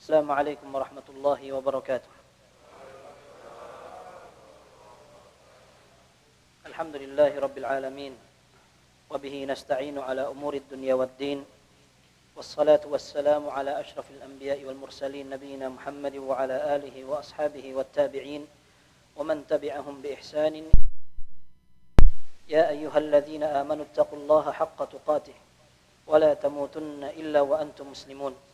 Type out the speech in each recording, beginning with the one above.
السلام عليكم ورحمة الله وبركاته. الحمد لله رب العالمين وبه نستعين على أمور الدنيا والدين والصلاة والسلام على أشرف الأنبياء والمرسلين نبينا محمد وعلى آله وأصحابه والتابعين ومن تبعهم بإحسان. يا أيها الذين آمنوا اتقوا الله حق تقاته ولا تموتن إلا وأنتم مسلمون.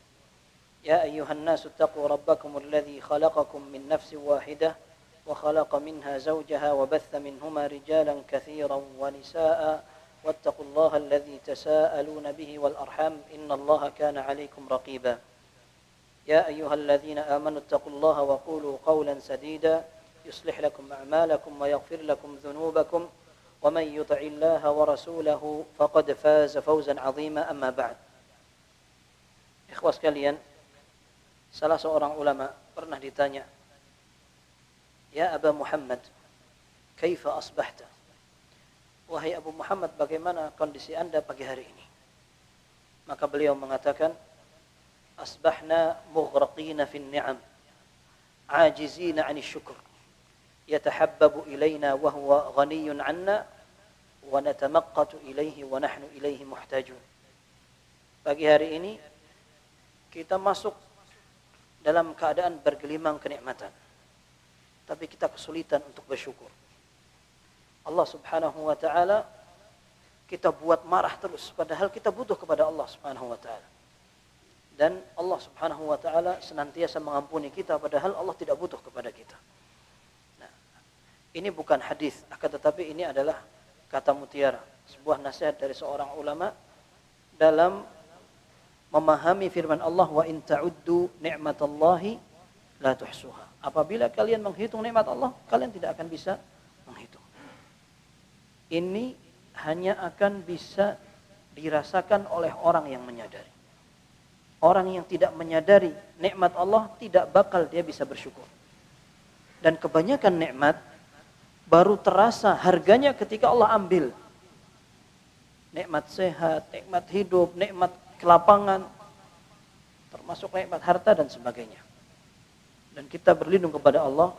يا أيها الناس اتقوا ربكم الذي خلقكم من نفس واحدة وخلق منها زوجها وبث منهما رجالا كثيرا ونساء واتقوا الله الذي تساءلون به والأرحام إن الله كان عليكم رقيبا. يا أيها الذين آمنوا اتقوا الله وقولوا قولا سديدا يصلح لكم أعمالكم ويغفر لكم ذنوبكم ومن يطع الله ورسوله فقد فاز فوزا عظيما. أما بعد. Ikhwas sekalian, salah seorang ulama pernah ditanya, "Ya Aba Muhammad, kaifa asbahta?" Wahai Abu Muhammad, bagaimana kondisi Anda pagi hari ini? Maka beliau mengatakan, "Asbahna mughraqina fin ni'am, ajizina 'anil syukr, yatahabbabu ilaina wa huwa ghaniyun 'anna wa natamaqqatu ilaihi wa nahnu ilaihi muhtajun." Pagi hari ini kita masuk dalam keadaan bergelimang kenikmatan, tapi kita kesulitan untuk bersyukur. Allah Subhanahu wa ta'ala kita buat marah terus, padahal kita butuh kepada Allah Subhanahu wa ta'ala. Dan Allah Subhanahu wa ta'ala senantiasa mengampuni kita, padahal Allah tidak butuh kepada kita. Nah, ini bukan hadis, akan tetapi ini adalah kata mutiara, sebuah nasihat dari seorang ulama dalam memahami firman Allah, wa in ta'uddu ni'matallahi la tuhsuha. Apabila kalian menghitung nikmat Allah, kalian tidak akan bisa menghitung. Ini hanya akan bisa dirasakan oleh orang yang menyadari. Orang yang tidak menyadari nikmat Allah tidak bakal dia bisa bersyukur. Dan kebanyakan nikmat baru terasa harganya ketika Allah ambil. Nikmat sehat, nikmat hidup, nikmat kelapangan, termasuk nikmat harta dan sebagainya. Dan kita berlindung kepada Allah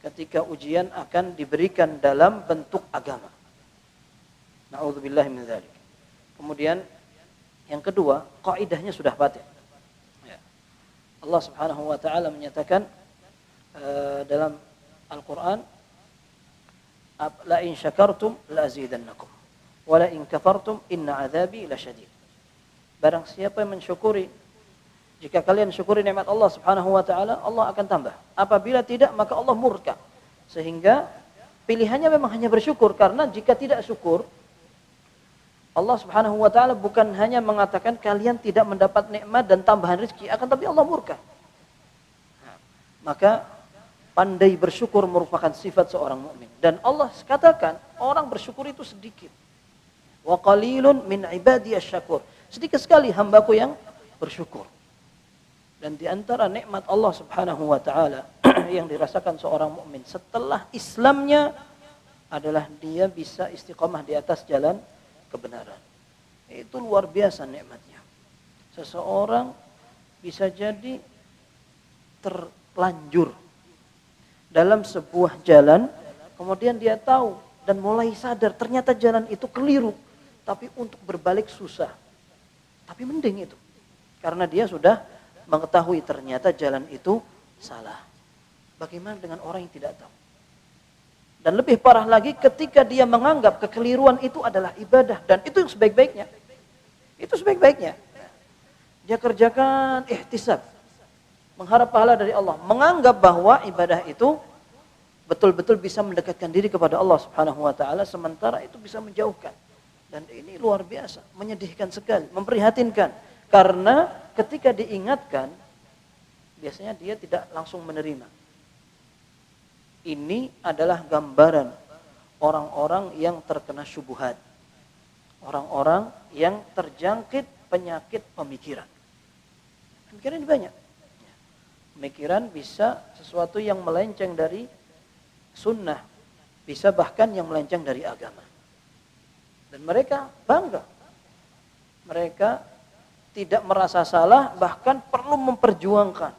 ketika ujian akan diberikan dalam bentuk agama. Na'udzubillahi min dzalik. Kemudian yang kedua, kaidahnya sudah batin. Ya. Allah Subhanahu wa taala menyatakan dalam Al-Qur'an, la in syakartum la azidannakum wa la in kafartum inna 'adzabi lasyadid. Barang siapa yang mensyukuri, jika kalian syukuri nikmat Allah Subhanahu wa taala, Allah akan tambah. Apabila tidak, maka Allah murka. Sehingga pilihannya memang hanya bersyukur, karena jika tidak syukur, Allah Subhanahu wa taala bukan hanya mengatakan kalian tidak mendapat nikmat dan tambahan rezeki, akan tapi Allah murka. Maka pandai bersyukur merupakan sifat seorang mukmin. Dan Allah katakan orang bersyukur itu sedikit. Wa qalilun min ibadiyasy syakur. Sedikit sekali hambaku yang bersyukur. Dan di antara nikmat Allah Subhanahu wa taala yang dirasakan seorang mukmin setelah Islamnya adalah dia bisa istiqamah di atas jalan kebenaran. Itu luar biasa nikmatnya. Seseorang bisa jadi terlanjur dalam sebuah jalan, kemudian dia tahu dan mulai sadar ternyata jalan itu keliru, tapi untuk berbalik susah. Tapi mending itu, karena dia sudah mengetahui ternyata jalan itu salah. Bagaimana dengan orang yang tidak tahu? Dan lebih parah lagi ketika dia menganggap kekeliruan itu adalah ibadah, dan itu yang sebaik-baiknya. Itu sebaik-baiknya. Dia kerjakan ihtisab, mengharap pahala dari Allah, menganggap bahwa ibadah itu betul-betul bisa mendekatkan diri kepada Allah Subhanahu wa taala, sementara itu bisa menjauhkan. Dan ini luar biasa, menyedihkan sekali, memprihatinkan. Karena ketika diingatkan, biasanya dia tidak langsung menerima. Ini adalah gambaran orang-orang yang terkena syubhat. Orang-orang yang terjangkit penyakit pemikiran. Pemikiran ini banyak. Pemikiran bisa sesuatu yang melenceng dari sunnah. Bisa bahkan yang melenceng dari agama. Dan mereka bangga. Mereka tidak merasa salah, bahkan perlu memperjuangkan.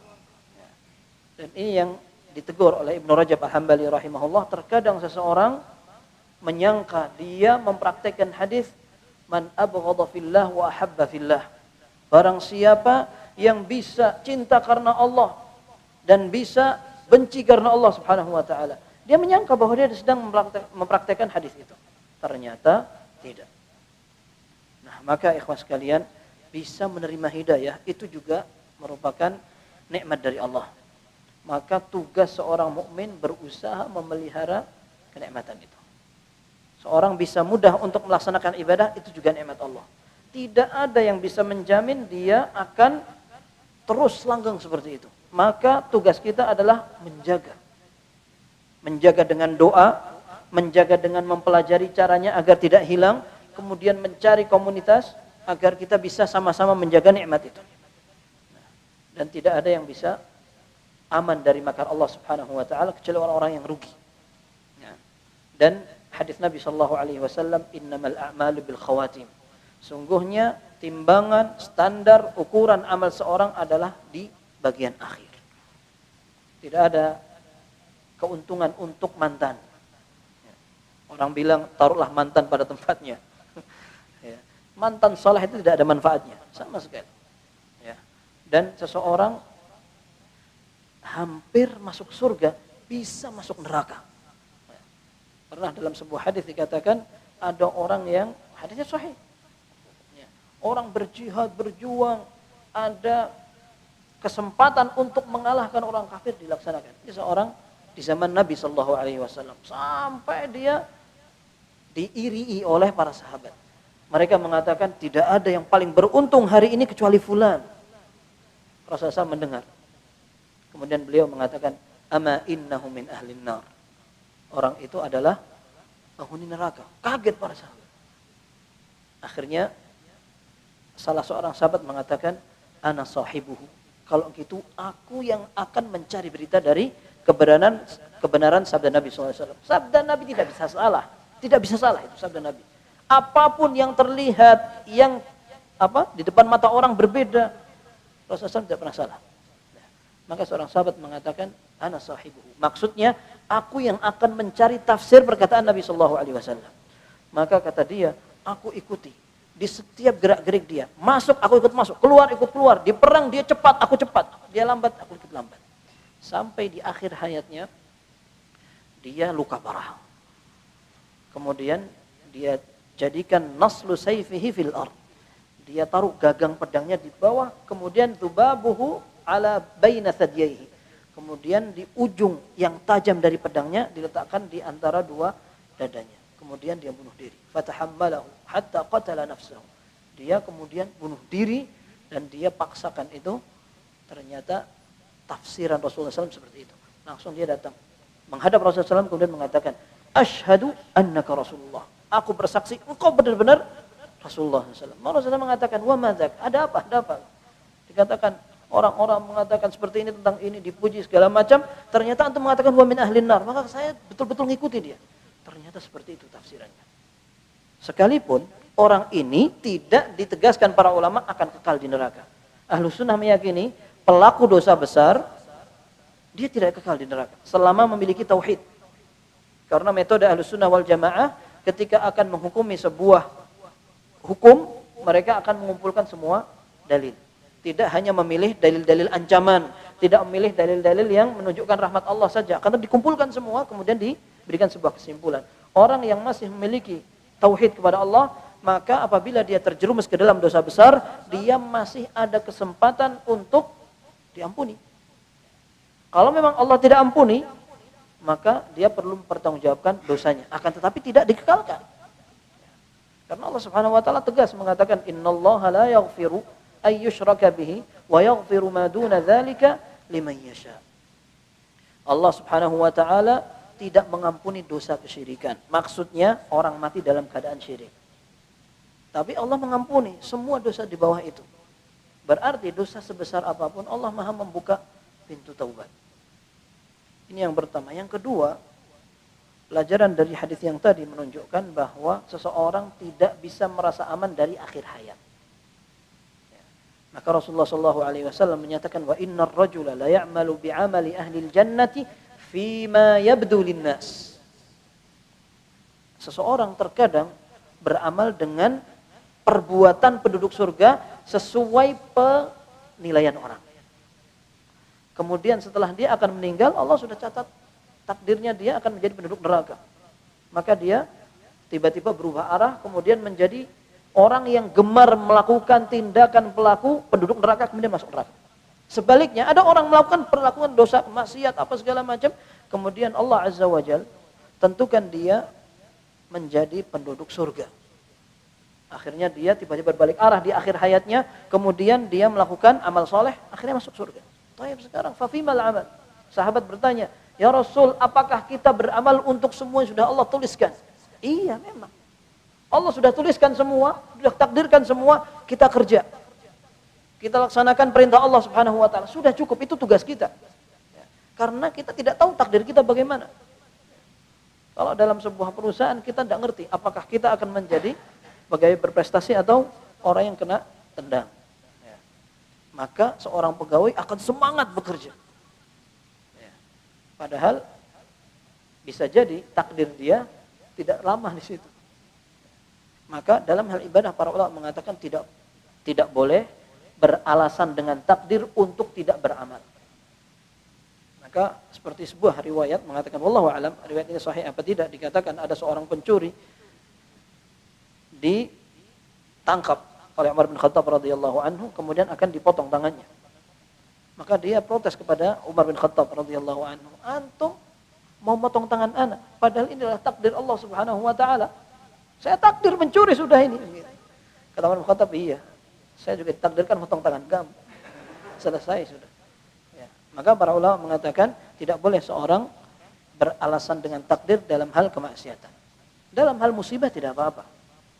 Dan ini yang ditegur oleh Ibnu Rajab Al-Hambali rahimahullah. Terkadang seseorang menyangka dia mempraktekkan hadis man abghadha fillah wa ahabba fillah. Barang siapa yang bisa cinta karena Allah dan bisa benci karena Allah Subhanahu wa taala, dia menyangka bahwa dia sedang mempraktekkan hadis itu. Ternyata tidak. Nah, maka ikhwan sekalian, bisa menerima hidayah itu juga merupakan nikmat dari Allah. Maka tugas seorang mukmin berusaha memelihara kenikmatan itu. Seorang bisa mudah untuk melaksanakan ibadah, itu juga nikmat Allah. Tidak ada yang bisa menjamin dia akan terus langgeng seperti itu. Maka tugas kita adalah menjaga. Menjaga dengan doa, menjaga dengan mempelajari caranya agar tidak hilang, kemudian mencari komunitas agar kita bisa sama-sama menjaga nikmat itu. Dan tidak ada yang bisa aman dari makar Allah Subhanahu wa taala kecuali orang-orang yang rugi. Dan hadis Nabi sallallahu alaihi wasallam, innamal a'malu bil khawatim. Sungguhnya timbangan, standar, ukuran amal seorang adalah di bagian akhir. Tidak ada keuntungan untuk mantan. Orang bilang taruhlah mantan pada tempatnya. Mantan saleh itu tidak ada manfaatnya sama sekali. Dan seseorang hampir masuk surga, bisa masuk neraka. Pernah dalam sebuah hadis dikatakan ada orang yang, hadisnya sahih, orang berjihad, berjuang, ada kesempatan untuk mengalahkan orang kafir, dilaksanakan. Ini seorang di zaman Nabi Sallallahu Alaihi Wasallam, sampai dia diirii oleh para sahabat. Mereka mengatakan tidak ada yang paling beruntung hari ini kecuali fulan. Rasulullah SAW mendengar. Kemudian beliau mengatakan, ama innahu min ahlin nar. Orang itu adalah penghuni neraka. Kaget para sahabat. Akhirnya salah seorang sahabat mengatakan, ana sahibuhu. Kalau gitu aku yang akan mencari berita dari kebenaran sabda Nabi SAW. Sabda Nabi tidak bisa salah. Tidak bisa salah itu sabda Nabi. Apapun yang terlihat, yang di depan mata orang berbeda, Rasulullah SAW tidak pernah salah. Maka seorang sahabat mengatakan, ana sahibuhu. Maksudnya, aku yang akan mencari tafsir perkataan Nabi SAW. Maka kata dia, aku ikuti. Di setiap gerak-gerik dia. Masuk, aku ikut masuk. Keluar, ikut keluar. Di perang, dia cepat, aku cepat. Dia lambat, aku ikut lambat. Sampai di akhir hayatnya, dia luka parah. Kemudian, dia jadikan naslu sayfihi fil ard. Dia taruh gagang pedangnya di bawah. Kemudian, tubabuhu ala baina thadiyaihi. Kemudian di ujung yang tajam dari pedangnya diletakkan di antara dua dadanya. Kemudian dia bunuh diri. Fatahammalahu hatta qatala nafsahu. Dia kemudian bunuh diri dan dia paksakan itu. Ternyata tafsiran Rasulullah SAW seperti itu. Langsung dia datang menghadap Rasulullah SAW kemudian mengatakan, asyhadu annaka Rasulullah. Aku bersaksi engkau benar-benar Rasulullah SAW. Rasulullah mengatakan, wa madzak? Ada apa? Ada apa? Dikatakan orang-orang mengatakan seperti ini tentang ini, dipuji segala macam, ternyata antum mengatakan wa min ahlin nar, maka saya betul-betul ngikuti dia. Ternyata seperti itu tafsirannya. Sekalipun orang ini tidak ditegaskan para ulama akan kekal di neraka. Ahlus sunnah meyakini pelaku dosa besar dia tidak kekal di neraka selama memiliki tauhid. Karena metode Ahlus sunnah wal jamaah ketika akan menghukumi sebuah hukum, mereka akan mengumpulkan semua dalil. Tidak hanya memilih dalil-dalil ancaman, tidak memilih dalil-dalil yang menunjukkan rahmat Allah saja, karena dikumpulkan semua kemudian diberikan sebuah kesimpulan. Orang yang masih memiliki tauhid kepada Allah, maka apabila dia terjerumus ke dalam dosa besar, dia masih ada kesempatan untuk diampuni. Kalau memang Allah tidak ampuni, maka dia perlu mempertanggungjawabkan dosanya, akan tetapi tidak dikekalkan. Karena Allah Subhanahu wa taala tegas mengatakan, innallaha la yaghfiru ayyushraka bihi wa yaghfiru ma duna dzalika liman yasha. Allah Subhanahu wa taala tidak mengampuni dosa kesyirikan. Maksudnya orang mati dalam keadaan syirik. Tapi Allah mengampuni semua dosa di bawah itu. Berarti dosa sebesar apapun Allah Maha membuka pintu taubat. Ini yang pertama. Yang kedua, pelajaran dari hadis yang tadi menunjukkan bahwa seseorang tidak bisa merasa aman dari akhir hayat. Maka Rasulullah SAW menyatakan, wa innar rajula la ya'malu bi'amali ahlil jannati fima yabdu linnas. Seseorang terkadang beramal dengan perbuatan penduduk surga sesuai penilaian orang. Kemudian setelah dia akan meninggal, Allah sudah catat takdirnya dia akan menjadi penduduk neraka. Maka dia tiba-tiba berubah arah, kemudian menjadi orang yang gemar melakukan tindakan pelaku penduduk neraka, kemudian masuk neraka. Sebaliknya, ada orang melakukan perlakuan dosa, maksiat, apa segala macam, kemudian Allah Azza wa Jalla tentukan dia menjadi penduduk surga. Akhirnya dia tiba-tiba berbalik arah di akhir hayatnya, kemudian dia melakukan amal soleh, akhirnya masuk surga. Taib sekarang, fafimal amal. Sahabat bertanya, ya Rasul, apakah kita beramal untuk semua yang sudah Allah tuliskan? Iya, memang. Allah sudah tuliskan semua, sudah takdirkan semua, kita kerja. Kita laksanakan perintah Allah Subhanahu wa taala. Sudah cukup, itu tugas kita. Karena kita tidak tahu takdir kita bagaimana. Kalau dalam sebuah perusahaan kita tidak ngerti apakah kita akan menjadi pegawai berprestasi atau orang yang kena tendang. Maka seorang pegawai akan semangat bekerja. Padahal bisa jadi takdir dia tidak lama di situ. Maka dalam hal ibadah para ulama mengatakan tidak boleh beralasan dengan takdir untuk tidak beramal. Maka seperti sebuah riwayat mengatakan, wallahu a'lam, riwayat ini sahih apa tidak, dikatakan ada seorang pencuri ditangkap oleh Umar bin Khattab radhiyallahu anhu, kemudian akan dipotong tangannya. Maka dia protes kepada Umar bin Khattab radhiyallahu anhu, antum mau motong tangan anak, padahal inilah takdir Allah Subhanahu wa taala. Saya takdir mencuri sudah ini. Kata Umar bin Khattab, iya, saya juga ditakdirkan potong tangan kamu. Selesai sudah. Ya. Maka para ulama mengatakan tidak boleh seorang beralasan dengan takdir dalam hal kemaksiatan. Dalam hal musibah tidak apa-apa.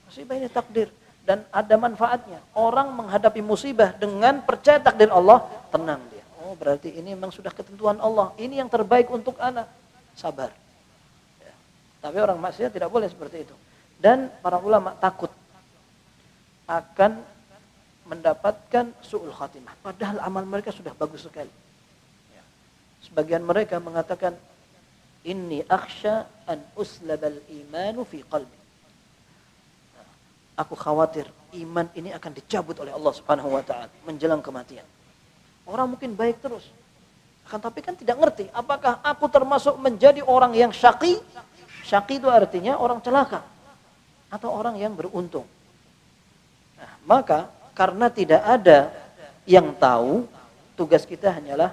Musibah ini takdir dan ada manfaatnya. Orang menghadapi musibah dengan percaya takdir Allah, tenang dia. Oh, berarti ini memang sudah ketentuan Allah. Ini yang terbaik untuk anak. Sabar. Ya. Tapi orang maksiat tidak boleh seperti itu. Dan para ulama takut akan mendapatkan su'ul khatimah. Padahal amal mereka sudah bagus sekali. Ya. Sebagian mereka mengatakan, inni akhsha an uslabal imanu fi qalbi. Aku khawatir iman ini akan dicabut oleh Allah Subhanahu wa taala menjelang kematian. Orang mungkin baik terus, akan tapi kan tidak ngerti apakah aku termasuk menjadi orang yang syaqi. Syaqi itu artinya orang celaka atau orang yang beruntung. Nah, maka karena tidak ada yang tahu, tugas kita hanyalah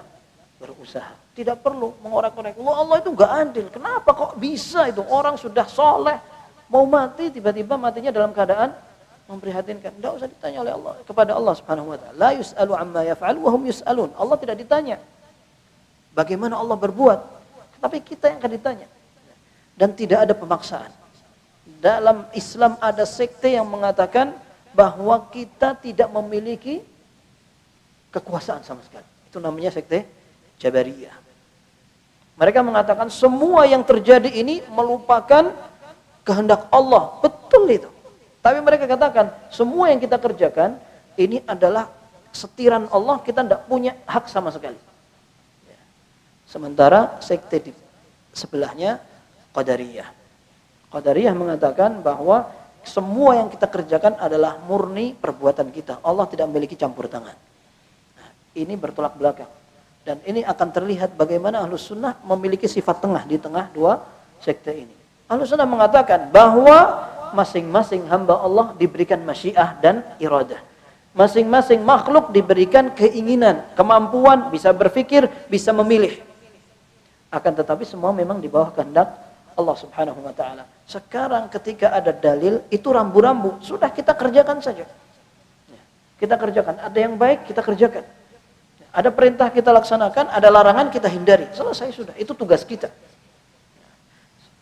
berusaha. Tidak perlu mengorek-orek. Allah itu enggak adil. Kenapa kok bisa itu? Orang sudah soleh, mau mati, tiba-tiba matinya dalam keadaan memprihatinkan. Tidak usah ditanya oleh Allah kepada Allah Subhanahu wa taala. La yus'alu amma yaf'al wa hum yus'alun. Allah tidak ditanya bagaimana Allah berbuat, tapi kita yang akan ditanya. Dan tidak ada pemaksaan. Dalam Islam ada sekte yang mengatakan bahwa kita tidak memiliki kekuasaan sama sekali. Itu namanya sekte Jabariyah. Mereka mengatakan semua yang terjadi ini melupakan kehendak Allah. Betul itu. Tapi mereka katakan semua yang kita kerjakan ini adalah setiran Allah, kita tidak punya hak sama sekali. Sementara sekte di sebelahnya Qadariyah. Qadariyah mengatakan bahwa semua yang kita kerjakan adalah murni perbuatan kita. Allah tidak memiliki campur tangan. Nah, ini bertolak belakang. Dan ini akan terlihat bagaimana Ahlus Sunnah memiliki sifat tengah di tengah dua sekte ini. Ahlus Sunnah mengatakan bahwa masing-masing hamba Allah diberikan masyiah dan iradah. Masing-masing makhluk diberikan keinginan, kemampuan, bisa berpikir, bisa memilih. Akan tetapi semua memang di bawah kehendak Allah Subhanahu wa taala. Sekarang ketika ada dalil, itu rambu-rambu, sudah kita kerjakan saja. Kita kerjakan, ada yang baik kita kerjakan. Ada perintah kita laksanakan, ada larangan kita hindari. Selesai sudah, itu tugas kita.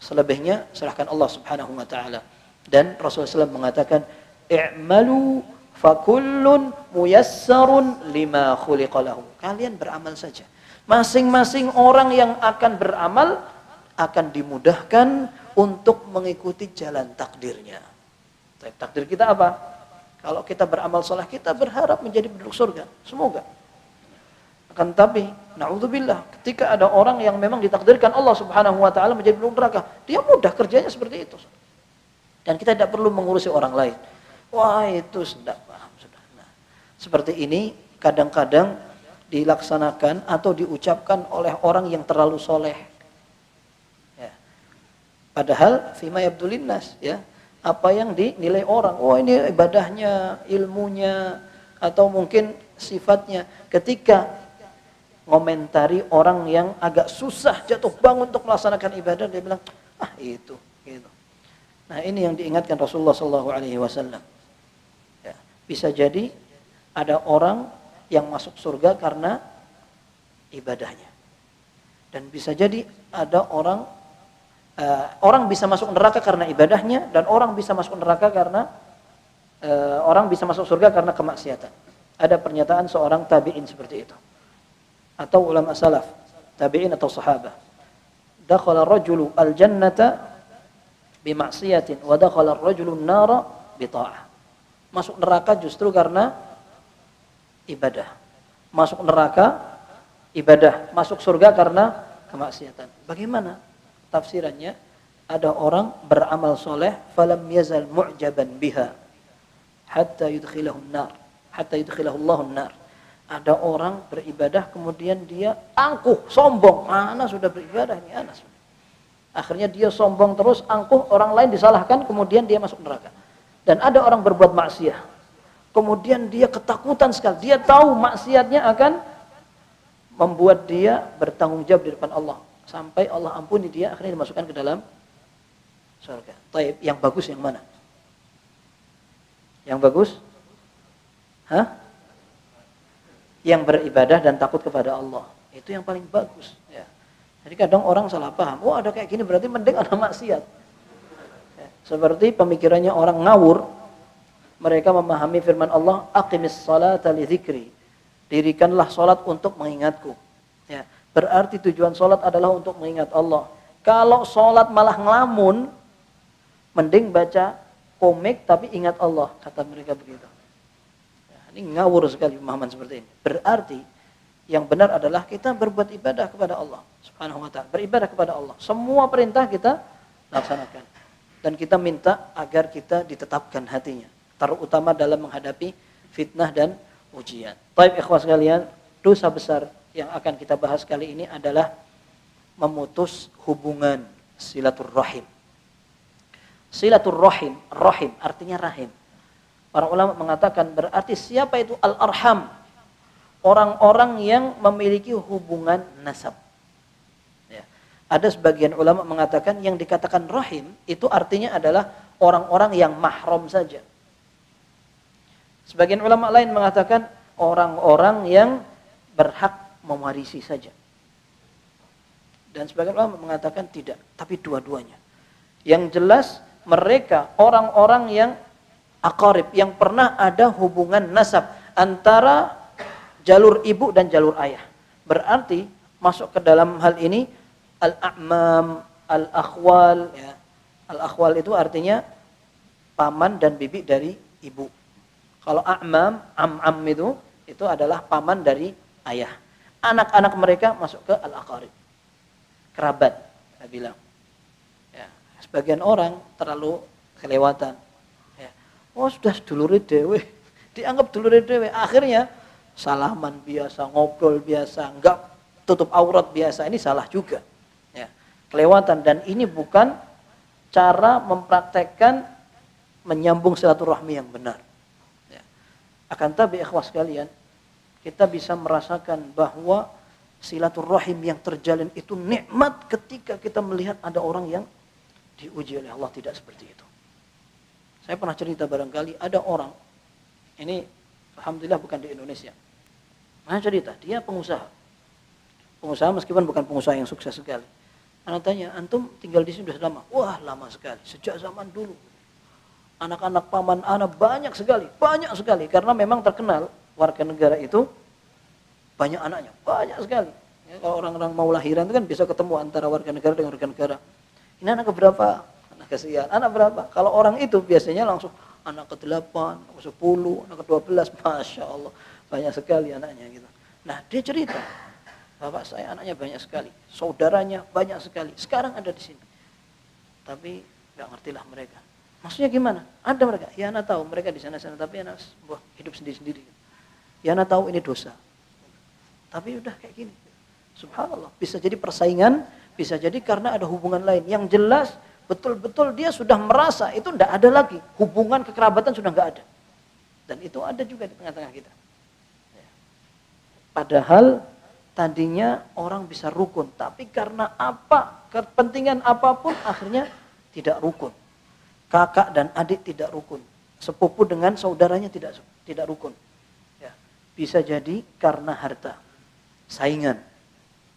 Selebihnya serahkan Allah Subhanahu wa taala. Dan Rasulullah SAW mengatakan, i'malu fakullun muyassarun lima khuliqa lahu. Kalian beramal saja. Masing-masing orang yang akan beramal akan dimudahkan untuk mengikuti jalan takdirnya. Takdir kita apa? Kalau kita beramal soleh, kita berharap menjadi penduduk surga. Semoga. Akan tapi, na'udzubillah, ketika ada orang yang memang ditakdirkan Allah Subhanahu wa taala menjadi penduduk neraka, dia mudah kerjanya seperti itu. Dan kita tidak perlu mengurusi orang lain. Wah, itu sudah paham sudah. Nah, seperti ini kadang-kadang dilaksanakan atau diucapkan oleh orang yang terlalu soleh. Ya. Padahal fima yabdulin nas, ya. Apa yang dinilai orang, oh ini ibadahnya, ilmunya, atau mungkin sifatnya. Ketika ngomentari orang yang agak susah jatuh bangun untuk melaksanakan ibadah, dia bilang, ah itu, gitu. Nah ini yang diingatkan Rasulullah SAW. Ya, bisa jadi ada orang yang masuk surga karena ibadahnya, dan bisa jadi ada orang bisa masuk neraka karena ibadahnya, dan orang bisa masuk neraka karena orang bisa masuk surga karena kemaksiatan. Ada pernyataan seorang tabi'in seperti itu, atau ulama salaf, tabi'in atau sahabah. Dakhala ar-rajulu al-jannata bimaksiatin wa dakhala ar-rajulu an-nara bita'ah. Masuk neraka justru karena ibadah. Masuk neraka ibadah, masuk surga karena kemaksiatan. Bagaimana tafsirannya? Ada orang beramal soleh, falam yazal mu'jaban biha hatta yudkhilahu an-nar, hatta yudkhilahu Allahu an-nar. Ada orang beribadah kemudian dia angkuh, sombong. Ana sudah beribadah ini, ana sudah. Akhirnya dia sombong terus, angkuh, orang lain disalahkan, kemudian dia masuk neraka. Dan ada orang berbuat maksiat, kemudian dia ketakutan sekali. Dia tahu maksiatnya akan membuat dia bertanggung jawab di depan Allah. Sampai Allah ampuni dia, akhirnya dimasukkan ke dalam surga. Taib, yang bagus yang mana? Yang bagus? Hah? Yang beribadah dan takut kepada Allah. Itu yang paling bagus. Ya. Jadi kadang orang salah paham. Oh ada kayak gini berarti mending ada maksiat. Ya. Seperti pemikirannya orang ngawur. Mereka memahami firman Allah, aqimis salata li dzikri. Dirikanlah salat untuk mengingatku. Ya. Berarti tujuan salat adalah untuk mengingat Allah. Kalau salat malah ngelamun, mending baca komik tapi ingat Allah, kata mereka begitu. Ini ngawur sekali pemahaman seperti ini. Berarti yang benar adalah kita berbuat ibadah kepada Allah Subhanahu wa taala, beribadah kepada Allah. Semua perintah kita laksanakan. Dan kita minta agar kita ditetapkan hatinya, terutama dalam menghadapi fitnah dan ujian. Baik ikhwas sekalian, dosa besar yang akan kita bahas kali ini adalah memutus hubungan silaturrahim. Silaturrahim, rahim artinya rahim. Para ulama mengatakan berarti siapa itu al-arham? Orang-orang yang memiliki hubungan nasab. Ya. Ada sebagian ulama mengatakan yang dikatakan rahim itu artinya adalah orang-orang yang mahram saja. Sebagian ulama lain mengatakan orang-orang yang berhak mewarisi saja. Dan sebagian ulama mengatakan tidak, tapi dua-duanya. Yang jelas mereka orang-orang yang aqarib, yang pernah ada hubungan nasab antara jalur ibu dan jalur ayah. Berarti masuk ke dalam hal ini al-a'mam, al-akhwal, ya. Al-akhwal itu artinya paman dan bibi dari ibu. Kalau a'mam, am-am itu adalah paman dari ayah. Anak-anak mereka masuk ke al-aqarib, kerabat, saya bilang. Ya. Sebagian orang terlalu kelewatan. Oh sudah dulure dewe, dianggap dulure dewe. Akhirnya salaman biasa, ngobrol biasa, enggak tutup aurat biasa. Ini salah juga. Ya, kelewatan, dan ini bukan cara mempraktekkan menyambung silaturahmi yang benar. Ya. Akan tapi ikhwas sekalian, kita bisa merasakan bahwa silaturahim yang terjalin itu nikmat ketika kita melihat ada orang yang diuji oleh Allah tidak seperti itu. Saya pernah cerita barangkali ada orang, ini alhamdulillah bukan di Indonesia. Mana cerita, dia pengusaha. Pengusaha meskipun bukan pengusaha yang sukses sekali. Anak tanya, antum tinggal di sini sudah lama? Wah lama sekali, sejak zaman dulu. Anak-anak paman anak banyak sekali. Karena memang terkenal warga negara itu banyak anaknya, banyak sekali. Ya, kalau orang-orang mau lahiran itu kan bisa ketemu antara warga negara dengan warga negara. Ini anak berapa? Kasihan, anak berapa? Kalau orang itu biasanya langsung anak ke-8, anak ke-10, anak ke-12, Masya Allah, banyak sekali anaknya gitu. Nah, dia cerita, bapak saya anaknya banyak sekali, saudaranya banyak sekali, sekarang ada di sini. Tapi nggak ngertilah mereka. Maksudnya gimana? Ada mereka, ya anak tahu mereka di sana-sana, tapi anak hidup sendiri-sendiri. Ya anak tahu ini dosa. Tapi udah kayak gini. Subhanallah, bisa jadi persaingan, bisa jadi karena ada hubungan lain. Yang jelas, betul-betul dia sudah merasa itu tidak ada lagi. Hubungan kekerabatan sudah nggak ada. Dan itu ada juga di tengah-tengah kita. Padahal tadinya orang bisa rukun, tapi karena apa, kepentingan apapun akhirnya tidak rukun. Kakak dan adik tidak rukun, sepupu dengan saudaranya tidak rukun. Ya. Bisa jadi karena harta, saingan.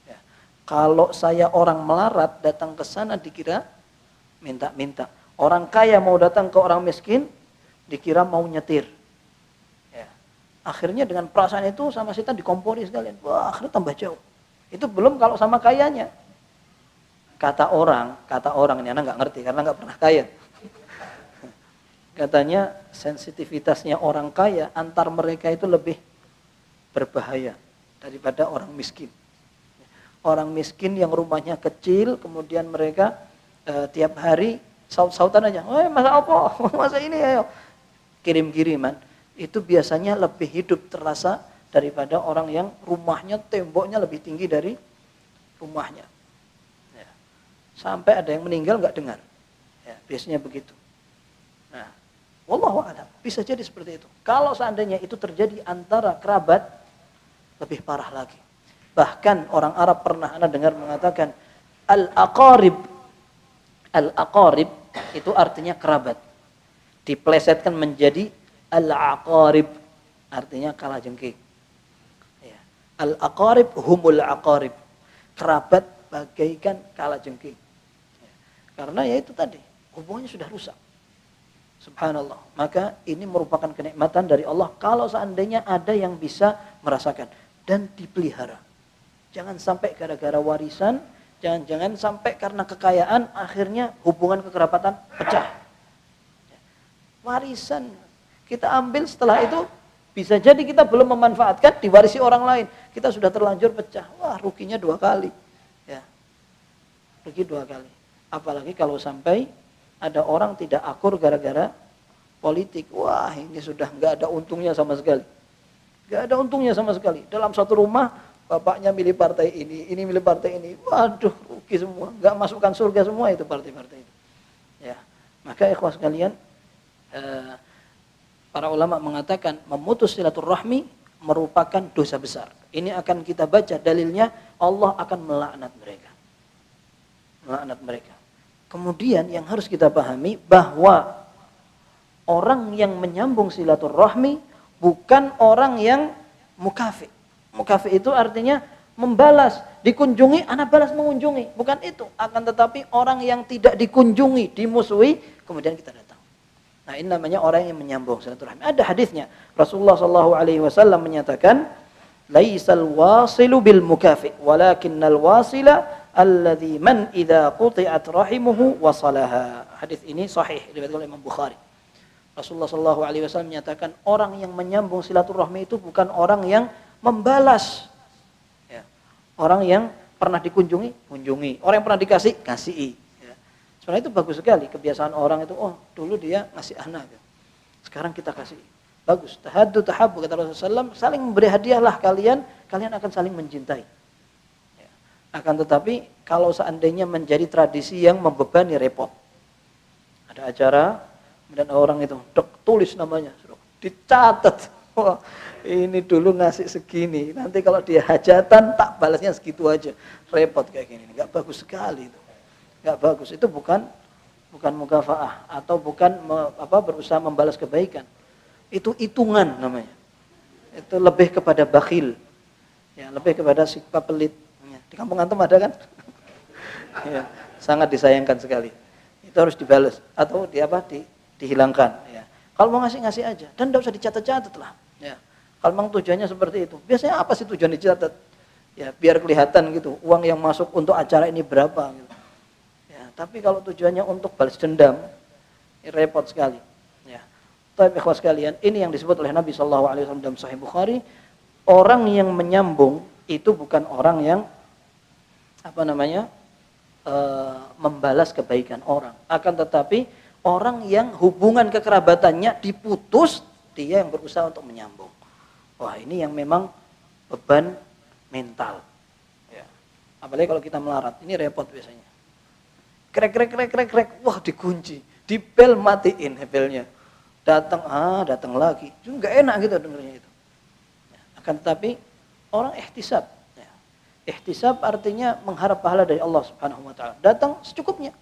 Ya. Kalau saya orang melarat datang ke sana dikira minta-minta. Orang kaya mau datang ke orang miskin dikira mau nyetir. Ya. Akhirnya dengan perasaan itu sama setan dikompori sekalian. Wah, akhirnya tambah jauh. Itu belum kalau sama kayanya. Kata orang ini anak nggak ngerti karena nggak pernah kaya. Katanya sensitivitasnya orang kaya antar mereka itu lebih berbahaya daripada orang miskin. Orang miskin yang rumahnya kecil, kemudian mereka tiap hari saut-sautan aja, masa apa, masa ini ayo, kirim-kiriman. Itu biasanya lebih hidup terasa daripada orang yang rumahnya temboknya lebih tinggi dari rumahnya. Ya. Sampai ada yang meninggal nggak dengar. Ya, biasanya begitu. Nah, wallahu a'lam, bisa jadi seperti itu. Kalau seandainya itu terjadi antara kerabat, lebih parah lagi. Bahkan orang Arab pernah anda dengar mengatakan al-aqarib. Al-aqarib itu artinya kerabat. Diplesetkan menjadi al-aqarib, artinya kalajengking. Ya. Al-aqarib humul aqarib. Kerabat bagaikan kalajengking. Ya. Karena ya itu tadi, hubungannya sudah rusak. Subhanallah. Maka ini merupakan kenikmatan dari Allah kalau seandainya ada yang bisa merasakan dan dipelihara. Jangan sampai gara-gara warisan, jangan sampai karena kekayaan akhirnya hubungan kekerabatan pecah. Warisan kita ambil, setelah itu bisa jadi kita belum memanfaatkan, diwarisi orang lain. Kita sudah terlanjur pecah. Wah, ruginya 2 kali. Ya. Rugi 2 kali. Apalagi kalau sampai ada orang tidak akur gara-gara politik. Wah, ini sudah nggak ada untungnya sama sekali. Nggak ada untungnya sama sekali. Dalam satu rumah, bapaknya milih partai ini milih partai ini. Waduh, rugi semua. Nggak masukkan surga semua itu partai-partai itu. Ya, maka ikhwah sekalian, para ulama mengatakan memutus silaturahmi merupakan dosa besar. Ini akan kita baca dalilnya, Allah akan melaknat mereka. Melaknat mereka. Kemudian yang harus kita pahami bahwa orang yang menyambung silaturahmi bukan orang yang mukafi. Mukafi itu artinya membalas, dikunjungi, anak balas mengunjungi. Bukan itu. Akan tetapi orang yang tidak dikunjungi, dimusuhi, kemudian kita datang. Nah, ini namanya orang yang menyambung silaturahmi. Ada hadisnya. Rasulullah SAW menyatakan, "Laisal wasilu bil mukafi, walakinnal wasila alladzi man idza quti'at rahimuhu wasalaha." Hadis ini sahih diriwayatkan oleh Imam Bukhari. Rasulullah SAW menyatakan orang yang menyambung silaturahmi itu bukan orang yang membalas. Ya. Orang yang pernah dikunjungi, kunjungi. Orang yang pernah dikasih, kasihi. Ya. Sebenarnya itu bagus sekali kebiasaan orang itu. Oh, dulu dia ngasih anak. Sekarang kita kasih. Bagus. Tahaddu tahabbu kata Rasulullah SAW, saling memberi hadiahlah kalian akan saling mencintai. Akan tetapi kalau seandainya menjadi tradisi yang membebani, repot. Ada acara, kemudian orang itu tulis namanya, dicatat. Wah, ini dulu ngasih segini, nanti kalau dia hajatan tak balasnya segitu aja. Repot kayak gini, nggak bagus sekali itu. Nggak bagus, itu bukan mukafaah atau bukan berusaha membalas kebaikan. Itu hitungan namanya. Itu lebih kepada bakhil. Ya, lebih kepada sikap pelit. Di kampung antum ada kan? Ya, sangat disayangkan sekali. Itu harus dibalas atau dihilangkan. Ya. Kalau mau ngasih aja dan tidak usah dicatat-catat lah. Ya. Kalau memang tujuannya seperti itu. Biasanya apa sih tujuan dicatat? Ya, biar kelihatan gitu. Uang yang masuk untuk acara ini berapa? Gitu. Ya, tapi kalau tujuannya untuk balas dendam, repot sekali. Ya. Tapi ikhwas sekalian, ini yang disebut oleh Nabi SAW dalam Sahih Bukhari, orang yang menyambung itu bukan orang yang membalas kebaikan orang, akan tetapi orang yang hubungan kekerabatannya diputus, dia yang berusaha untuk menyambung. Wah, ini yang memang beban mental. Ya. Apalagi kalau kita melarat, ini repot biasanya. Krek, wah dikunci, dibel matiin belnya. Datang lagi. Juga enak gitu dengarnya itu. Ya. Akan tetapi orang ihtisab. Ya. Ihtisab artinya mengharap pahala dari Allah Subhanahu wa taala. Datang secukupnya.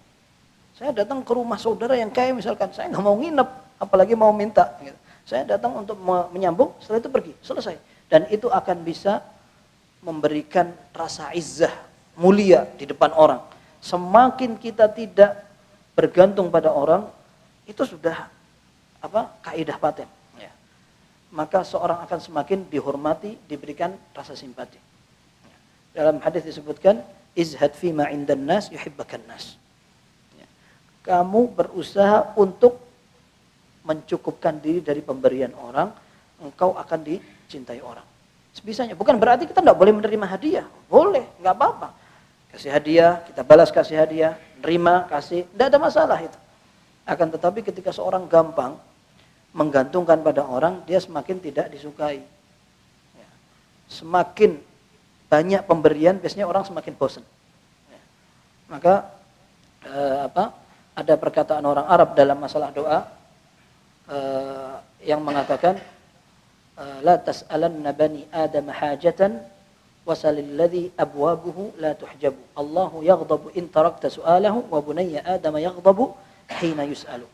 Saya datang ke rumah saudara yang kaya misalkan, saya nggak mau nginep, apalagi mau minta. Gitu. Saya datang untuk menyambung, setelah itu pergi, selesai. Dan itu akan bisa memberikan rasa izzah, mulia di depan orang. Semakin kita tidak bergantung pada orang, itu sudah kaidah paten. Ya. Maka seorang akan semakin dihormati, diberikan rasa simpati. Ya. Dalam hadis disebutkan, izhad fima indan nas yuhibbakan nas. Ya. Kamu berusaha untuk mencukupkan diri dari pemberian orang, engkau akan dicintai orang. Sebisanya. Bukan berarti kita tidak boleh menerima hadiah. Boleh, nggak apa-apa. Kasih hadiah, kita balas kasih hadiah, nerima, kasih, tidak ada masalah itu. Akan tetapi ketika seorang gampang menggantungkan pada orang, dia semakin tidak disukai. Ya. Semakin banyak pemberian, biasanya orang semakin bosan. Ya. Maka ada perkataan orang Arab dalam masalah doa, yang mengatakan la tas'alanna bani adam hajatan wasalil ladzi abwabuhu la tuhjabu Allahu yaghdabu in tarakta su'alahu wa bunayya adam yaghdabu hina yus'alu.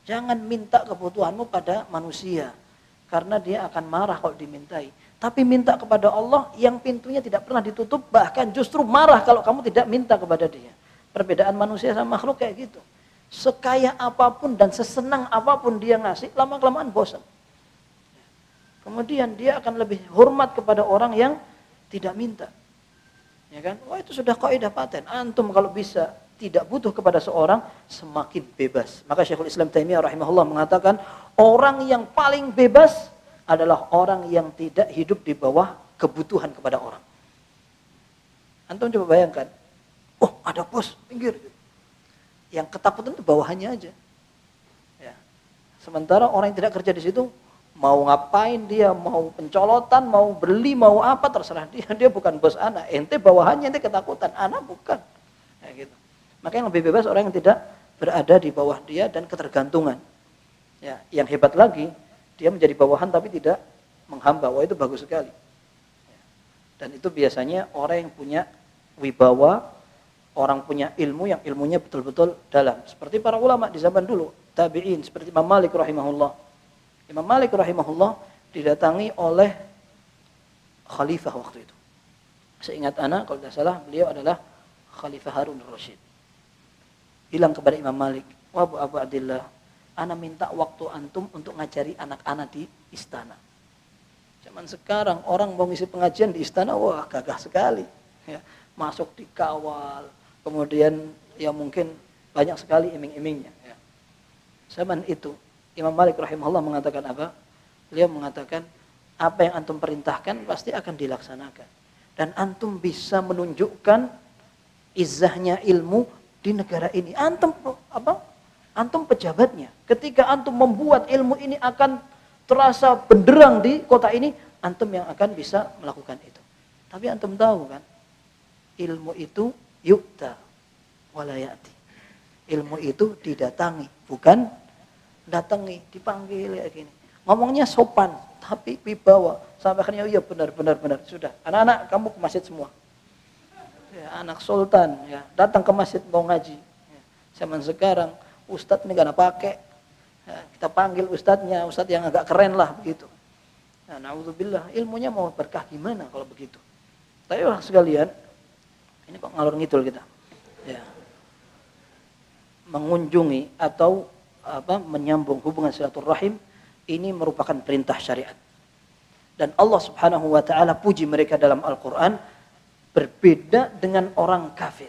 Jangan minta kebutuhanmu pada manusia karena dia akan marah kalau dimintai. Tapi minta kepada Allah yang pintunya tidak pernah ditutup, bahkan justru marah kalau kamu tidak minta kepada dia. Perbedaan manusia sama makhluk kayak gitu. Sekaya apapun dan sesenang apapun dia ngasih, lama-kelamaan bosan. Kemudian dia akan lebih hormat kepada orang yang tidak minta. Ya kan? Wah, itu sudah kaidah paten. Antum kalau bisa tidak butuh kepada seorang, semakin bebas. Maka Syekhul Islam Taimiyah rahimahullah mengatakan, orang yang paling bebas adalah orang yang tidak hidup di bawah kebutuhan kepada orang. Antum coba bayangkan, oh ada bos, pinggir. Yang ketakutan itu bawahannya aja. Ya. Sementara orang yang tidak kerja di situ, mau ngapain dia, mau pencolotan, mau beli, mau apa, terserah dia. Dia bukan bos anak. Ente bawahannya, ente ketakutan. Anak bukan. Ya, gitu. Makanya yang lebih bebas orang yang tidak berada di bawah dia dan ketergantungan. Ya, yang hebat lagi, dia menjadi bawahan tapi tidak menghamba. Wah, itu bagus sekali. Ya. Dan itu biasanya orang yang punya wibawa, orang punya ilmu yang ilmunya betul-betul dalam. Seperti para ulama di zaman dulu, tabi'in, seperti Imam Malik rahimahullah. Imam Malik rahimahullah didatangi oleh khalifah waktu itu. Seingat ana, kalau tidak salah, beliau adalah Khalifah Harun ar-Rasyid. Bilang kepada Imam Malik, wah Abu Abdillah, ana minta waktu antum untuk ngajari anak-anak di istana. Zaman sekarang orang mau ngisi pengajian di istana, wah gagah sekali. Ya, masuk dikawal, kemudian ya mungkin banyak sekali iming-imingnya. Ya. Zaman itu Imam Malik rahimahullah mengatakan apa? Beliau mengatakan apa yang antum perintahkan pasti akan dilaksanakan. Dan antum bisa menunjukkan izzahnya ilmu di negara ini. Antum Antum pejabatnya. Ketika antum membuat ilmu ini akan terasa benderang di kota ini, antum yang akan bisa melakukan itu. Tapi antum tahu kan, ilmu itu yukta walayati. Ilmu itu didatangi, bukan datangi, dipanggil kayak gini. Ngomongnya sopan, tapi wibawa. Sampai akhirnya, iya benar. Sudah, anak-anak kamu ke masjid semua. Ya, anak sultan, ya, datang ke masjid mau ngaji. Ya, zaman sekarang, ustadz ini gak ada pakai. Ya, kita panggil ustadznya, ustadz yang agak keren lah begitu. Nah, na'udzubillah, ilmunya mau berkah gimana kalau begitu. Tapi orang sekalian, ini kok ngalor ngidul kita. Ya. Mengunjungi atau menyambung hubungan silaturahim ini merupakan perintah syariat. Dan Allah Subhanahu wa taala puji mereka dalam Al-Qur'an berbeda dengan orang kafir.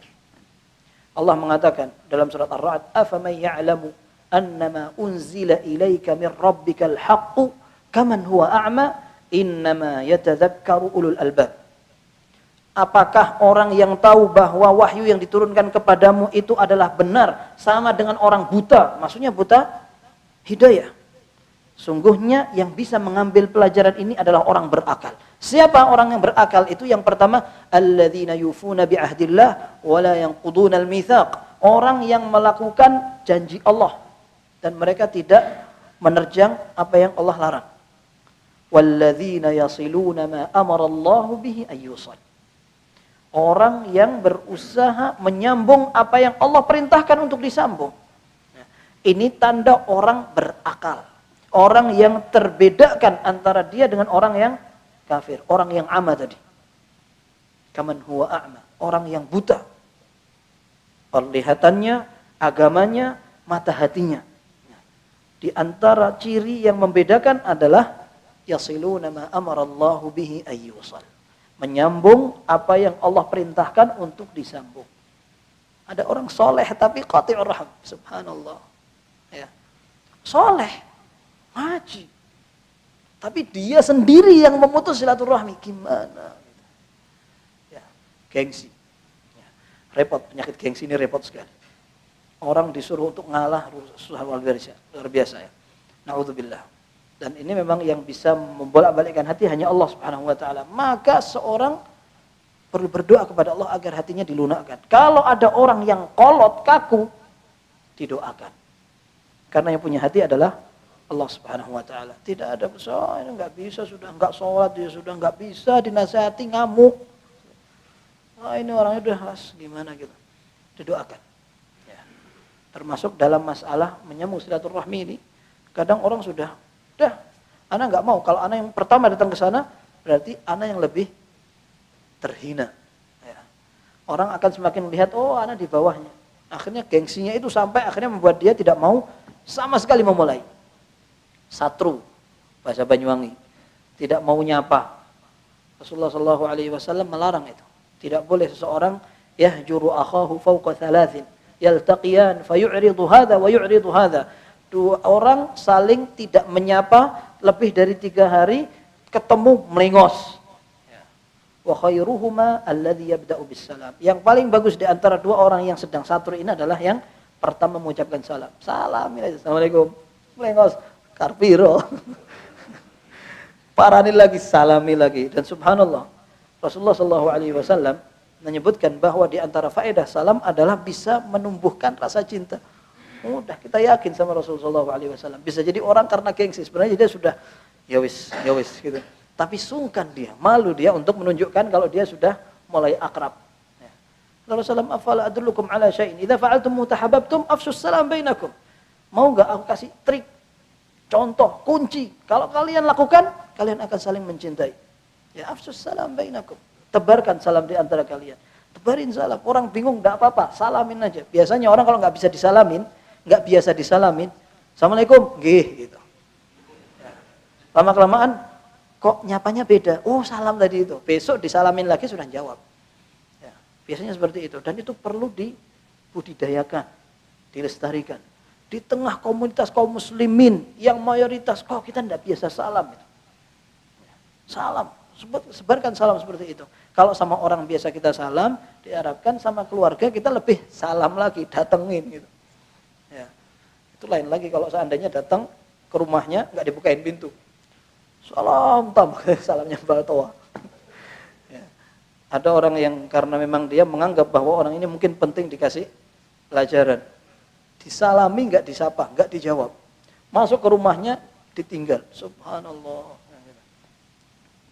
Allah mengatakan dalam surat Ar-Ra'd, "Afaman ya'lamu annama unzila ilaika min rabbikal haqqu kaman huwa a'ma innama yatadzakkaru ulul albab. Apakah orang yang tahu bahwa wahyu yang diturunkan kepadamu itu adalah benar sama dengan orang buta? Maksudnya buta hidayah. Sungguhnya yang bisa mengambil pelajaran ini adalah orang berakal. Siapa orang yang berakal itu? Yang pertama, alladzina yufuna bi'ahdillah wa la yanquduna al-mitsaq. Orang yang melakukan janji Allah dan mereka tidak menerjang apa yang Allah larang. Walladzina yasiluna ma amara Allahu bihi ayyusal. Orang yang berusaha menyambung apa yang Allah perintahkan untuk disambung. Ini tanda orang berakal. Orang yang terbedakan antara dia dengan orang yang kafir. Orang yang ama tadi. Kaman huwa a'ma. Orang yang buta. Perlihatannya, agamanya, mata hatinya. Di antara ciri yang membedakan adalah yasiluna ma amarallahu bihi ayyusal. Menyambung apa yang Allah perintahkan untuk disambung. Ada orang soleh tapi qati'ur rahim. Subhanallah. Ya. Soleh. Ngaji. Tapi dia sendiri yang memutus silaturahmi. Gimana? Ya. Gengsi. Ya. Repot. Penyakit gengsi ini repot sekali. Orang disuruh untuk ngalah susah luar biasa ya. Na'udzubillah. Dan ini memang yang bisa membolak-balikkan hati hanya Allah Subhanahu wa taala. Maka seorang perlu berdoa kepada Allah agar hatinya dilunakkan. Kalau ada orang yang kolot, kaku, didoakan. Karena yang punya hati adalah Allah Subhanahu wa taala. Tidak ada ini enggak bisa, sudah enggak sholat, dia sudah enggak bisa, dinasihati ngamuk. Ini orangnya udah gimana gitu. Didoakan. Ya. Termasuk dalam masalah menyambung silaturahmi ini, kadang orang sudah anak nggak mau. Kalau anak yang pertama datang ke sana, berarti anak yang lebih terhina. Ya. Orang akan semakin melihat, oh anak di bawahnya. Akhirnya gengsinya itu sampai akhirnya membuat dia tidak mau sama sekali memulai. Satru, bahasa Banyuwangi, tidak mau nyapa. Rasulullah SAW melarang itu. Tidak boleh seseorang yahjuru akhahu fawqa thalathin, yaltaqiyan fayu'ridu hadha wa yu'ridu hadha. Dua orang saling tidak menyapa lebih dari 3 hari, ketemu melengos. Wa khairuhuma alladhi yabda'u bis salam. Yang paling bagus di antara 2 orang yang sedang satu ini adalah yang pertama mengucapkan salam. Salamin aja. Assalamualaikum. Melengos. Karpiro. Parani lagi, salami lagi. Dan subhanallah, Rasulullah SAW menyebutkan bahwa di antara faedah salam adalah bisa menumbuhkan rasa cinta. Mudah, kita yakin sama Rasulullah SAW. Bisa jadi orang karena gengsi, sebenarnya dia sudah ya wis gitu. Tapi sungkan dia, malu dia untuk menunjukkan kalau dia sudah mulai akrab. Ya. Rasulullah SAW, afala adullukum ala syai'in idza fa'altum mutahabbabtum afshus salam bainakum. Mau enggak aku kasih trik, contoh, kunci. Kalau kalian lakukan, kalian akan saling mencintai. Ya afshus salam bainakum. Tebarkan salam di antara kalian. Tebarin salam. Orang bingung enggak apa-apa, salamin aja. Biasanya orang kalau enggak bisa disalamin, nggak biasa disalamin, assalamualaikum, gitu. Ya. Lama-kelamaan, kok nyapanya beda? Oh salam tadi itu. Besok disalamin lagi sudah jawab. Ya. Biasanya seperti itu. Dan itu perlu dibudidayakan, dilestarikan. Di tengah komunitas kaum muslimin yang mayoritas, kok kita nggak biasa salam. Ya. Salam, sebarkan salam seperti itu. Kalau sama orang biasa kita salam, diharapkan sama keluarga kita lebih salam lagi, datengin gitu. Itu lain lagi kalau seandainya datang ke rumahnya nggak dibukain pintu. Salam tambah salamnya baltoa. Ya. Ada orang yang karena memang dia menganggap bahwa orang ini mungkin penting dikasih pelajaran. Disalami nggak disapa, nggak dijawab. Masuk ke rumahnya ditinggal. Subhanallah.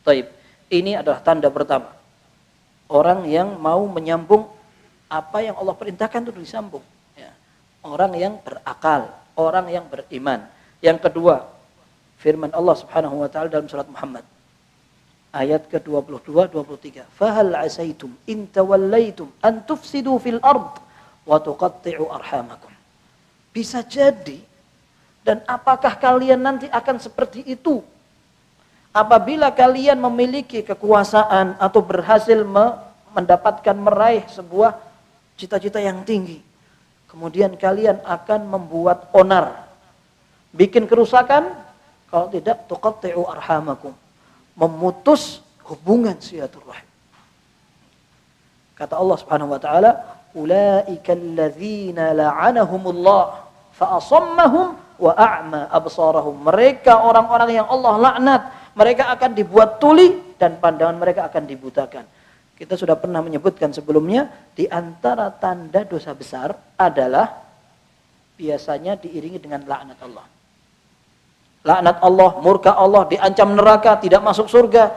Taib. Ini adalah tanda pertama. Orang yang mau menyambung apa yang Allah perintahkan itu disambung. Orang yang berakal, orang yang beriman. Yang kedua, firman Allah Subhanahu wa taala dalam surat Muhammad ayat ke-22 23. Fahal asaitum in tawallaitum an tufsidu fil ard wa tuqatti'u arhamakum. Bisa jadi, dan apakah kalian nanti akan seperti itu apabila kalian memiliki kekuasaan atau berhasil mendapatkan meraih sebuah cita-cita yang tinggi. Kemudian kalian akan membuat onar, bikin kerusakan. Kalau tidak, tuqatti'u arhamakum, memutus hubungan silaturahim. Kata Allah Subhanahu wa taala, ulaika alladzina la'anahumullah fa asammahum wa a'ma absarahum. Mereka orang-orang yang Allah laknat, mereka akan dibuat tuli dan pandangan mereka akan dibutakan. Kita sudah pernah menyebutkan sebelumnya, di antara tanda dosa besar adalah biasanya diiringi dengan laknat Allah. Laknat Allah, murka Allah, diancam neraka, tidak masuk surga,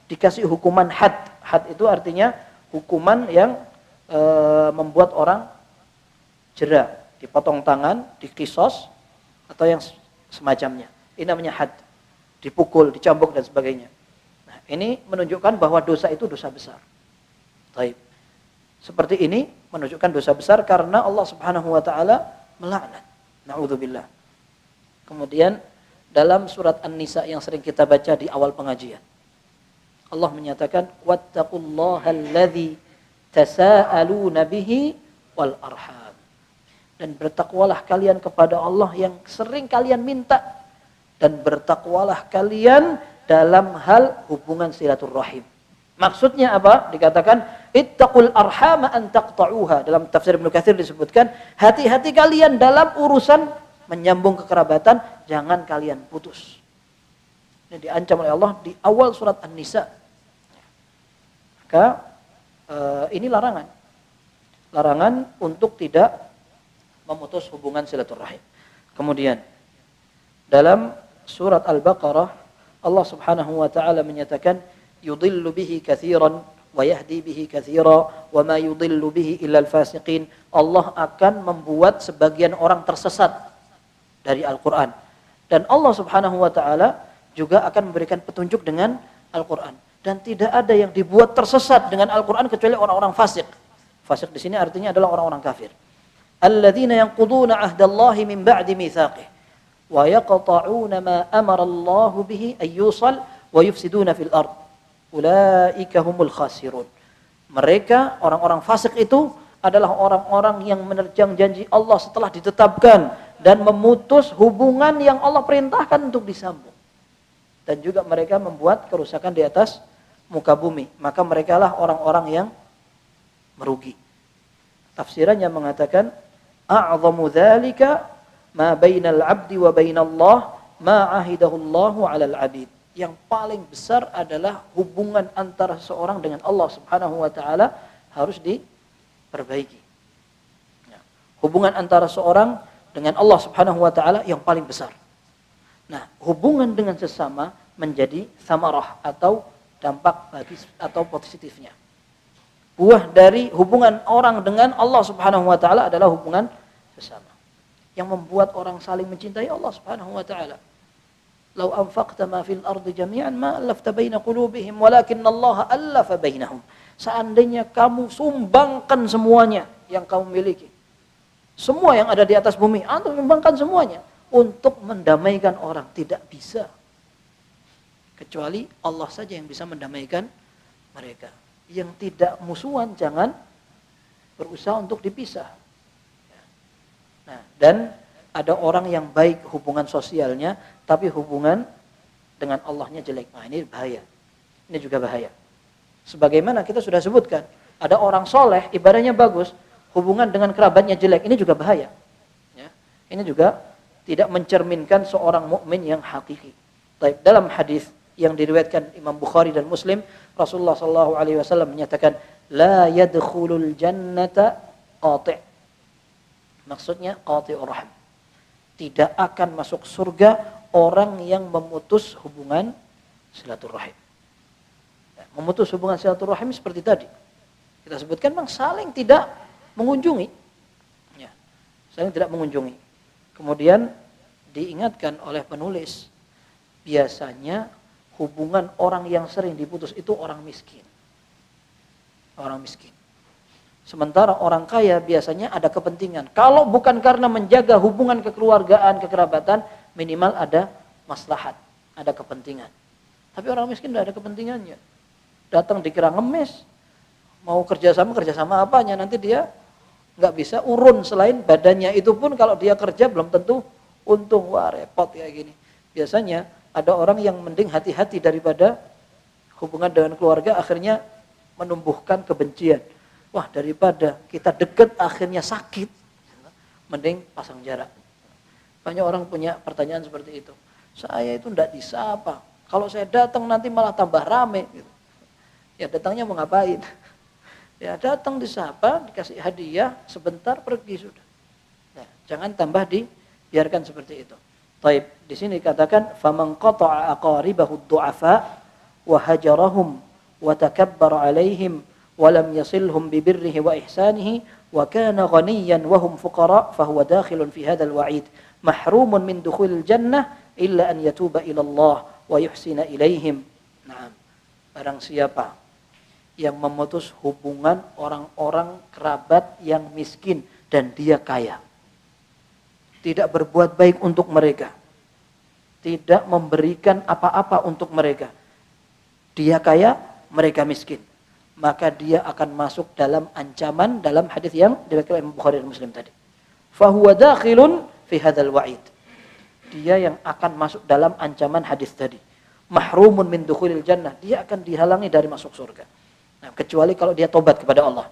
dikasih hukuman had. Had itu artinya hukuman yang membuat orang jera, dipotong tangan, dikisos, atau yang semacamnya. Ini namanya had, dipukul, dicambuk dan sebagainya. Nah, ini menunjukkan bahwa dosa itu dosa besar. Baik. Seperti ini menunjukkan dosa besar karena Allah Subhanahu wa taala melaknat. Na'udzubillah. Kemudian dalam surat An-Nisa yang sering kita baca di awal pengajian, Allah menyatakan wattaqullaha alladzi tasaaluna bihi wal arham. Dan bertakwalah kalian kepada Allah yang sering kalian minta, dan bertakwalah kalian dalam hal hubungan silaturahim. Maksudnya apa? Dikatakan ittaqul arhama an taqta'uha. Dalam tafsir Ibnu Katsir disebutkan, hati-hati kalian dalam urusan menyambung kekerabatan, jangan kalian putus. Ini diancam oleh Allah di awal surat An-Nisa. Maka ini larangan. Larangan untuk tidak memutus hubungan silaturahim. Kemudian dalam surat Al-Baqarah Allah Subhanahu wa taala menyatakan yudhillu bihi katsiran wa yahdi bihi katsira wa ma yudhillu bihi illa al-fasiqin. Allah akan membuat sebagian orang tersesat dari Al-Qur'an, dan Allah Subhanahu wa taala juga akan memberikan petunjuk dengan Al-Qur'an, dan tidak ada yang dibuat tersesat dengan Al-Qur'an kecuali orang-orang fasik. Fasik di sini artinya adalah orang-orang kafir. Alladzina yanquduna 'ahdallahi min ba'di mitsaqih wa yaqta'una ma amara Allah bihi ay yusal wa yufsiduna fil ard. Ulaika humul khasirun. Mereka orang-orang fasik itu adalah orang-orang yang menerjang janji Allah setelah ditetapkan dan memutus hubungan yang Allah perintahkan untuk disambung. Dan juga mereka membuat kerusakan di atas muka bumi. Maka merekalah orang-orang yang merugi. Tafsirannya mengatakan a'zamu dzalika ma bainal 'abdi wa bainallah ma 'ahidahu Allahu 'alal 'abid. Yang paling besar adalah hubungan antara seorang dengan Allah Subhanahu wa taala harus diperbaiki. Hubungan antara seorang dengan Allah Subhanahu wa taala yang paling besar. Nah, hubungan dengan sesama menjadi samarah atau dampak bagi atau positifnya. Buah dari hubungan orang dengan Allah Subhanahu wa taala adalah hubungan sesama yang membuat orang saling mencintai Allah Subhanahu wa taala. Lau anfaqta ma fil ardi jami'an ma allafta baina qulubihim walakinallaha allafa bainahum. Seandainya kamu sumbangkan semuanya yang kamu miliki, semua yang ada di atas bumi, antum sumbangkan semuanya untuk mendamaikan orang, tidak bisa. Kecuali Allah saja yang bisa mendamaikan mereka. Yang tidak musuhan jangan berusaha untuk dipisah. Nah, dan ada orang yang baik hubungan sosialnya, tapi hubungan dengan Allahnya jelek. Nah, ini bahaya. Ini juga bahaya. Sebagaimana kita sudah sebutkan, ada orang soleh, ibadahnya bagus, hubungan dengan kerabatnya jelek. Ini juga bahaya. Ya. Ini juga tidak mencerminkan seorang mukmin yang hakiki. Baik, dalam hadis yang diriwayatkan Imam Bukhari dan Muslim, Rasulullah SAW menyatakan, la yadkhulul jannata qati'. Maksudnya qati'ur rahim. Tidak akan masuk surga orang yang memutus hubungan silaturahim. Memutus hubungan silaturahim seperti tadi kita sebutkan, memang saling tidak mengunjungi. Ya, saling tidak mengunjungi. Kemudian diingatkan oleh penulis, biasanya hubungan orang yang sering diputus itu orang miskin. Orang miskin. Sementara orang kaya biasanya ada kepentingan. Kalau bukan karena menjaga hubungan kekeluargaan, kekerabatan, minimal ada maslahat, ada kepentingan. Tapi orang miskin tidak ada kepentingannya. Datang dikira ngemis, mau kerjasama apanya, nanti dia nggak bisa urun selain badannya. Itu pun kalau dia kerja belum tentu untung. Wah repot kayak gini. Biasanya ada orang yang mending hati-hati daripada hubungan dengan keluarga akhirnya menumbuhkan kebencian. Wah daripada kita deket akhirnya sakit, mending pasang jarak. Banyak orang punya pertanyaan seperti itu. Saya itu tidak disapa. Kalau saya datang nanti malah tambah rame. Gitu. Ya datangnya mau ngapain? Ya datang disapa, dikasih hadiah, sebentar pergi sudah. Ya, jangan tambah dibiarkan seperti itu. Taib, di sini dikatakan faman qata'a aqaribahu ad-du'afa wa hajarahum wa takabbara 'alaihim wa lam yasilhum bi birrihi wa ihsanihi wa kana ghaniyan wa hum fuqara fa huwa dakhilun fi hadzal wa'id mahrumun min dukhulil jannah illa an yatuba ila Allah wa yuhsina ilaihim. Nah, barang siapa yang memutus hubungan orang-orang kerabat yang miskin dan dia kaya, tidak berbuat baik untuk mereka, tidak memberikan apa-apa untuk mereka, dia kaya, mereka miskin, maka dia akan masuk dalam ancaman dalam hadis yang diriwayatkan Imam Bukhari dan Muslim tadi. Fahuwa dakhilun fi hadzal wa'id. Dia yang akan masuk dalam ancaman hadis tadi. Mahrumun min dukhulil jannah. Dia akan dihalangi dari masuk surga. Nah, kecuali kalau dia tobat kepada Allah.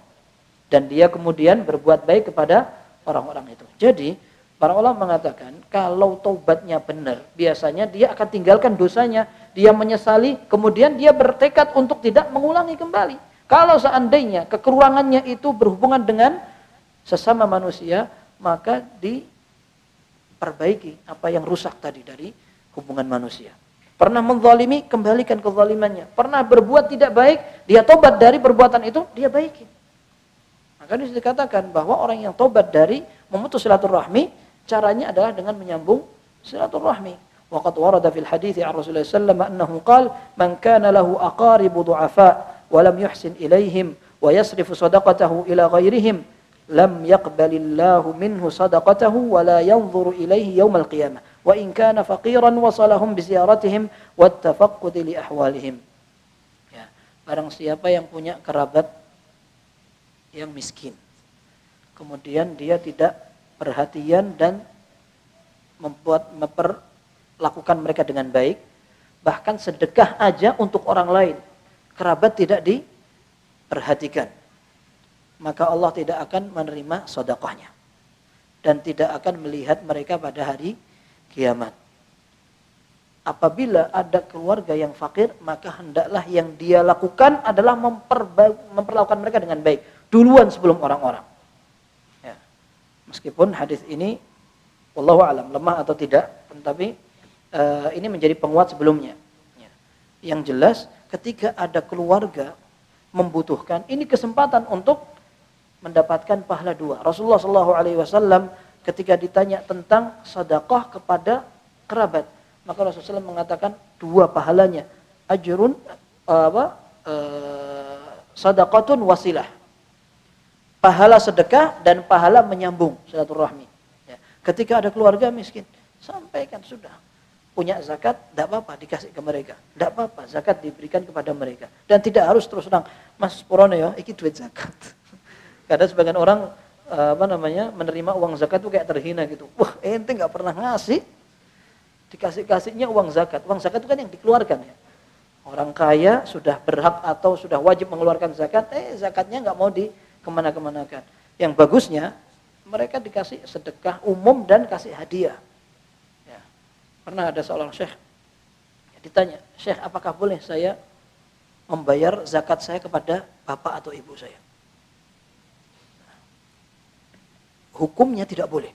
Dan dia kemudian berbuat baik kepada orang-orang itu. Jadi, para ulama mengatakan, kalau tobatnya benar, biasanya dia akan tinggalkan dosanya. Dia menyesali, kemudian dia bertekad untuk tidak mengulangi kembali. Kalau seandainya kekurangannya itu berhubungan dengan sesama manusia, maka perbaiki apa yang rusak tadi dari hubungan manusia. Pernah menzalimi, kembalikan kezalimannya. Pernah berbuat tidak baik, dia tobat dari perbuatan itu, dia baiki. Maka dikatakan bahwa orang yang tobat dari memutus silaturahmi, caranya adalah dengan menyambung silaturahmi. Waqad warada fil hadithi an Rasulullah sallallahu alaihi wasallam annahu qala man kana lahu aqaribu du'afa wa lam yuhsin ilaihim wa yasrifu sadaqatahu ila ghairihim lam yaqbalillahu minhu sadaqatahu wa la yanzuru ilaihi yaumal qiyamah wa in kana faqiran wasalahum bi ziyaratihim wat tafaqqud li ahwalihim. Ya, barang siapa yang punya kerabat yang miskin, kemudian dia tidak perhatian dan memperlakukan mereka dengan baik, bahkan sedekah aja untuk orang lain, kerabat tidak diperhatikan, maka Allah tidak akan menerima sedekahnya dan tidak akan melihat mereka pada hari kiamat. Apabila ada keluarga yang fakir, maka hendaklah yang dia lakukan adalah memperlakukan mereka dengan baik duluan sebelum orang-orang. Ya. Meskipun hadis ini wallahu alam lemah atau tidak, tapi ini menjadi penguat sebelumnya. Ya. Yang jelas ketika ada keluarga membutuhkan, ini kesempatan untuk mendapatkan pahala dua. Rasulullah SAW ketika ditanya tentang sedekah kepada kerabat, maka Rasulullah SAW mengatakan dua pahalanya, ajrun sadaqatun wasilah, pahala sedekah dan pahala menyambung silaturahmi. Ya. Ketika ada keluarga miskin, sampaikan sudah. Punya zakat, tidak apa-apa dikasih ke mereka. Tidak apa-apa, zakat diberikan kepada mereka. Dan tidak harus terus terang, Mas Purone ya, ini duit zakat. Kadang sebagian orang menerima uang zakat itu kayak terhina gitu. Wah, ente nggak pernah ngasih, dikasih-kasihnya uang zakat. Uang zakat itu kan yang dikeluarkan ya. Orang kaya sudah berhak atau sudah wajib mengeluarkan zakat, zakatnya nggak mau dikemana-kemanakan. Yang bagusnya mereka dikasih sedekah umum dan kasih hadiah. Ya. Pernah ada seorang syekh ditanya, Syekh apakah boleh saya membayar zakat saya kepada bapak atau ibu saya? Hukumnya tidak boleh.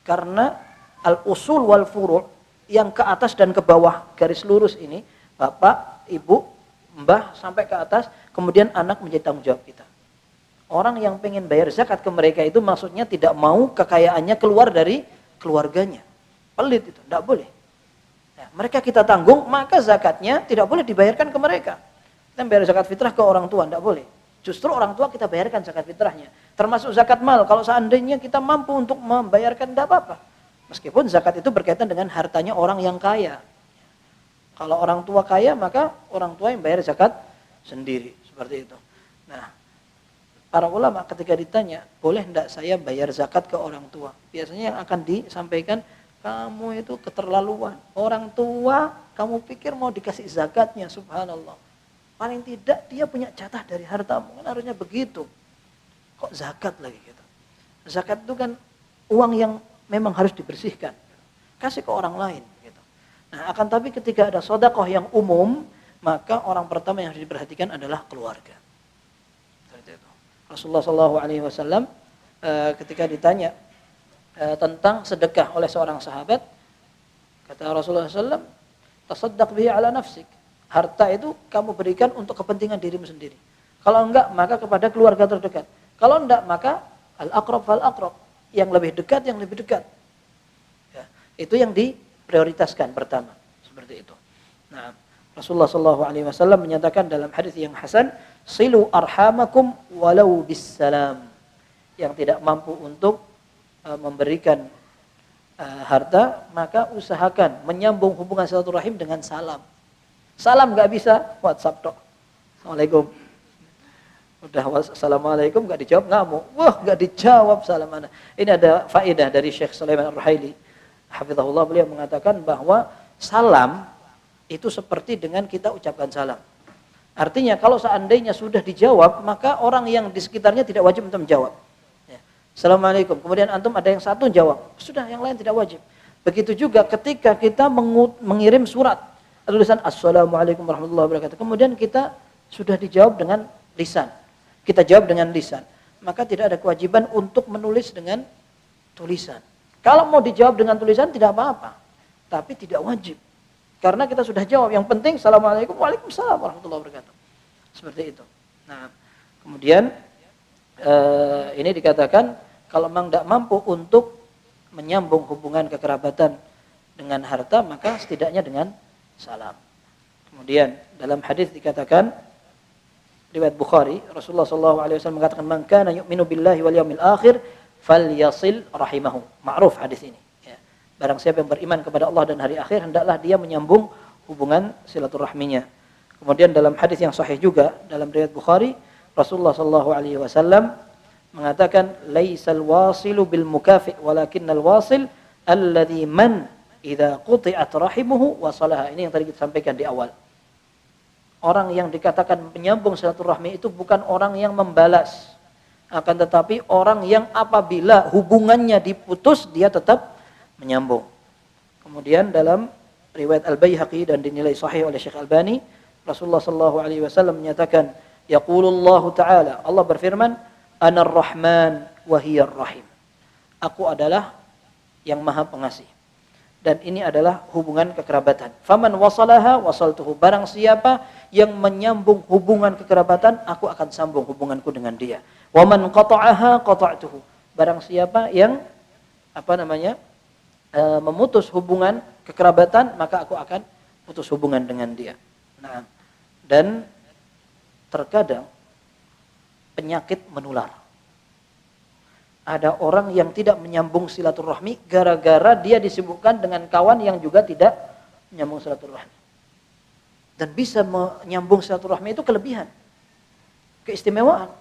Karena al-usul wal furu' yang ke atas dan ke bawah garis lurus ini, bapak, ibu, mbah sampai ke atas, kemudian anak menjadi tanggung jawab kita. Orang yang pengen bayar zakat ke mereka itu maksudnya tidak mau kekayaannya keluar dari keluarganya. Pelit itu, tidak boleh. Nah, mereka kita tanggung, maka zakatnya tidak boleh dibayarkan ke mereka. Kita bayar zakat fitrah ke orang tua, tidak boleh. Justru orang tua kita bayarkan zakat fitrahnya. Termasuk zakat mal, kalau seandainya kita mampu untuk membayarkan, tidak apa-apa. Meskipun zakat itu berkaitan dengan hartanya orang yang kaya. Kalau orang tua kaya, maka orang tua yang bayar zakat sendiri. Seperti itu. Nah, para ulama ketika ditanya, boleh enggak saya bayar zakat ke orang tua? Biasanya yang akan disampaikan, kamu itu keterlaluan. Orang tua kamu pikir mau dikasih zakatnya, subhanallah. Paling tidak dia punya jatah dari hartamu, kan harusnya begitu. Kok zakat lagi gitu? Zakat itu kan uang yang memang harus dibersihkan. Kasih ke orang lain gitu. Nah, akan tapi ketika ada sedekah yang umum, maka orang pertama yang harus diperhatikan adalah keluarga. Rasulullah SAW ketika ditanya tentang sedekah oleh seorang sahabat, kata Rasulullah SAW, tasaddaq bihi ala nafsik. Harta itu kamu berikan untuk kepentingan dirimu sendiri. Kalau enggak, maka kepada keluarga terdekat. Kalau enggak, maka al-aqrab fal-aqrab. Yang lebih dekat, yang lebih dekat. Ya, itu yang diprioritaskan pertama. Seperti itu. Nah, Rasulullah SAW menyatakan dalam hadis yang hasan, silu arhamakum walau bissalam. Yang tidak mampu untuk memberikan harta, maka usahakan menyambung hubungan silaturahim dengan salam. Salam nggak bisa, WhatsApp tok. Assalamualaikum. Udah assalamualaikum nggak dijawab, ngamuk. Wah, nggak dijawab salam Anda. Ini ada faedah dari Syekh Sulaiman Ar-Ruhaili. Hafizahullah, beliau mengatakan bahwa salam itu seperti dengan kita ucapkan salam. Artinya kalau seandainya sudah dijawab, maka orang yang di sekitarnya tidak wajib untuk menjawab. Ya. Assalamualaikum. Kemudian antum ada yang satu jawab, sudah yang lain tidak wajib. Begitu juga ketika kita mengirim surat, tulisan Assalamualaikum warahmatullahi wabarakatuh. Kemudian kita sudah dijawab dengan lisan. Kita jawab dengan lisan. Maka tidak ada kewajiban untuk menulis dengan tulisan. Kalau mau dijawab dengan tulisan tidak apa-apa. Tapi tidak wajib. Karena kita sudah jawab, yang penting Assalamualaikum, Waalaikumsalam warahmatullahi wabarakatuh. Seperti itu. Nah, kemudian ini dikatakan kalau memang tidak mampu untuk menyambung hubungan kekerabatan dengan harta, maka setidaknya dengan salam. Kemudian dalam hadis dikatakan, riwayat Bukhari, Rasulullah SAW mengatakan, man kana yu'minu billahi wal yawmil akhir falyasil rahimahu. Ma'ruf hadis ini. Barang siapa yang beriman kepada Allah dan hari akhir, hendaklah dia menyambung hubungan silaturahminya. Kemudian dalam hadis yang sahih juga dalam riwayat Bukhari, Rasulullah SAW mengatakan, laisal wasilu bil mukafi walakinnal wasil alladhi man idza quti'at rahimuhu wasalaha. Ini yang tadi kita sampaikan di awal. Orang yang dikatakan menyambung silaturahmi itu bukan orang yang membalas, akan tetapi orang yang apabila hubungannya diputus dia tetap menyambung. Kemudian dalam riwayat Al-Baihaqi dan dinilai sahih oleh Syekh Albani, Rasulullah SAW menyatakan, yaqulullahu ta'ala, Allah berfirman, anar rahman wa hiyar rahim. Aku adalah yang maha pengasih. Dan ini adalah hubungan kekerabatan. Faman wasalaha wasaltuhu. Barang siapa yang menyambung hubungan kekerabatan, aku akan sambung hubunganku dengan dia. Waman qata'aha qata'tuhu. Barang siapa yang memutus hubungan kekerabatan, maka aku akan putus hubungan dengan dia. Nah, dan terkadang penyakit menular. Ada orang yang tidak menyambung silaturahmi gara-gara dia disibukkan dengan kawan yang juga tidak menyambung silaturahmi. Dan bisa menyambung silaturahmi itu kelebihan, keistimewaan.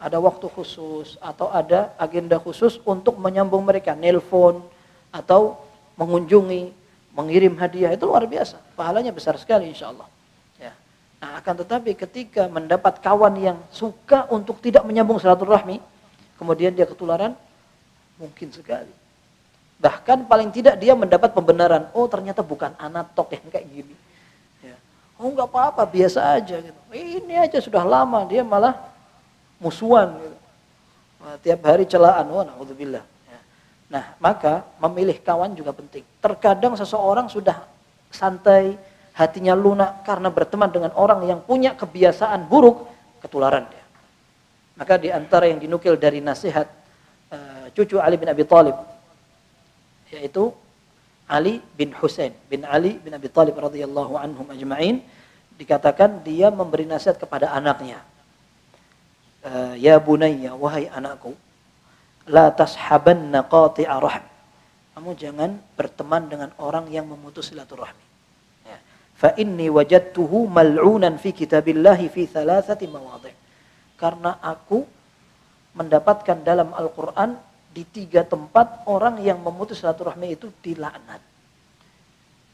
Ada waktu khusus atau ada agenda khusus untuk menyambung mereka, nelpon atau mengunjungi, mengirim hadiah, itu luar biasa. Pahalanya besar sekali insya Allah. Ya. Nah, akan tetapi ketika mendapat kawan yang suka untuk tidak menyambung silaturahmi, kemudian dia ketularan, mungkin sekali. Bahkan paling tidak dia mendapat pembenaran, oh ternyata bukan anak tok yang kayak gini. Ya. Oh enggak apa-apa, biasa aja. Gitu. Ini aja sudah lama, dia malah musuhan. Gitu. Nah, tiap hari celaan, oh na'udzubillah. Nah, maka memilih kawan juga penting. Terkadang seseorang sudah santai, hatinya lunak karena berteman dengan orang yang punya kebiasaan buruk, ketularan dia. Maka di antara yang dinukil dari nasihat cucu Ali bin Abi Thalib, yaitu Ali bin Husain bin Ali bin Abi Thalib radhiyallahu anhum ajma'in, dikatakan dia memberi nasihat kepada anaknya. Ya bunayya, wahai anakku, la tashabanna qati'a rahm. Kamu jangan berteman dengan orang yang memutus silaturahmi. Ya. Fa inni wajadtuhu mal'unan fi kitabillahi fi thalathati mawadhi'. Karena aku mendapatkan dalam Al-Quran di 3 tempat orang yang memutus silaturahmi itu dilaknat.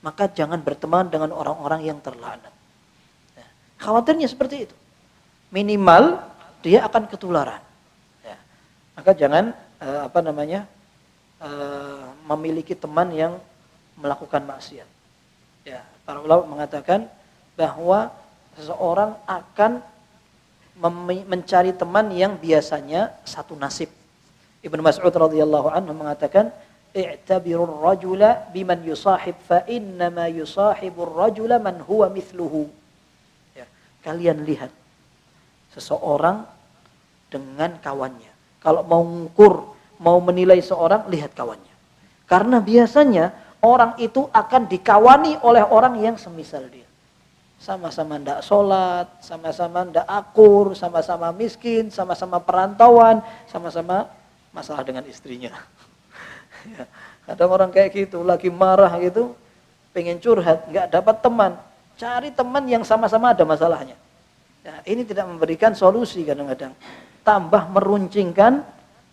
Maka jangan berteman dengan orang-orang yang terlaknat. Ya, khawatirnya seperti itu. Minimal dia akan ketularan. Ya, maka jangan memiliki teman yang melakukan maksiat. Ya, para ulama mengatakan bahwa seseorang akan mencari teman yang biasanya satu nasib. Ibnu Mas'ud radhiyallahu anhu mengatakan, "I'tabirur rajula biman yusahib fa innama yusahibur rajula man huwa mithluhu." Ya, kalian lihat seseorang dengan kawannya. Kalau mau mengukur, mau menilai seorang, lihat kawannya. Karena biasanya orang itu akan dikawani oleh orang yang semisal dia. Sama-sama ndak sholat, sama-sama ndak akur, sama-sama miskin, sama-sama perantauan, sama-sama masalah dengan istrinya. Ya, kadang orang kayak gitu, lagi marah gitu, pengen curhat, nggak dapat teman. Cari teman yang sama-sama ada masalahnya. Ya, ini tidak memberikan solusi kadang-kadang. Tambah meruncingkan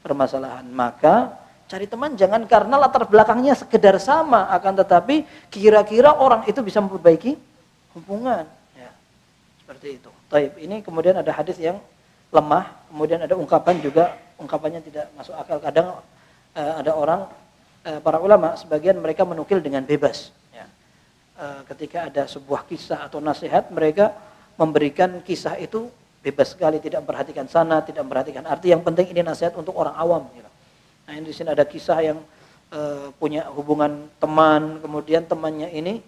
permasalahan. Maka cari teman jangan karena latar belakangnya sekedar sama, akan tetapi kira-kira orang itu bisa memperbaiki hubungan, ya, seperti itu. Taib. Ini kemudian ada hadis yang lemah, kemudian ada ungkapan juga, ungkapannya tidak masuk akal. Kadang ada orang, para ulama, sebagian mereka menukil dengan bebas. Ya. Ketika ada sebuah kisah atau nasihat, mereka memberikan kisah itu bebas sekali, tidak memperhatikan sana, tidak memperhatikan arti. Yang penting ini nasihat untuk orang awam. Gitu. Nah, ini di sini ada kisah yang punya hubungan teman, kemudian temannya ini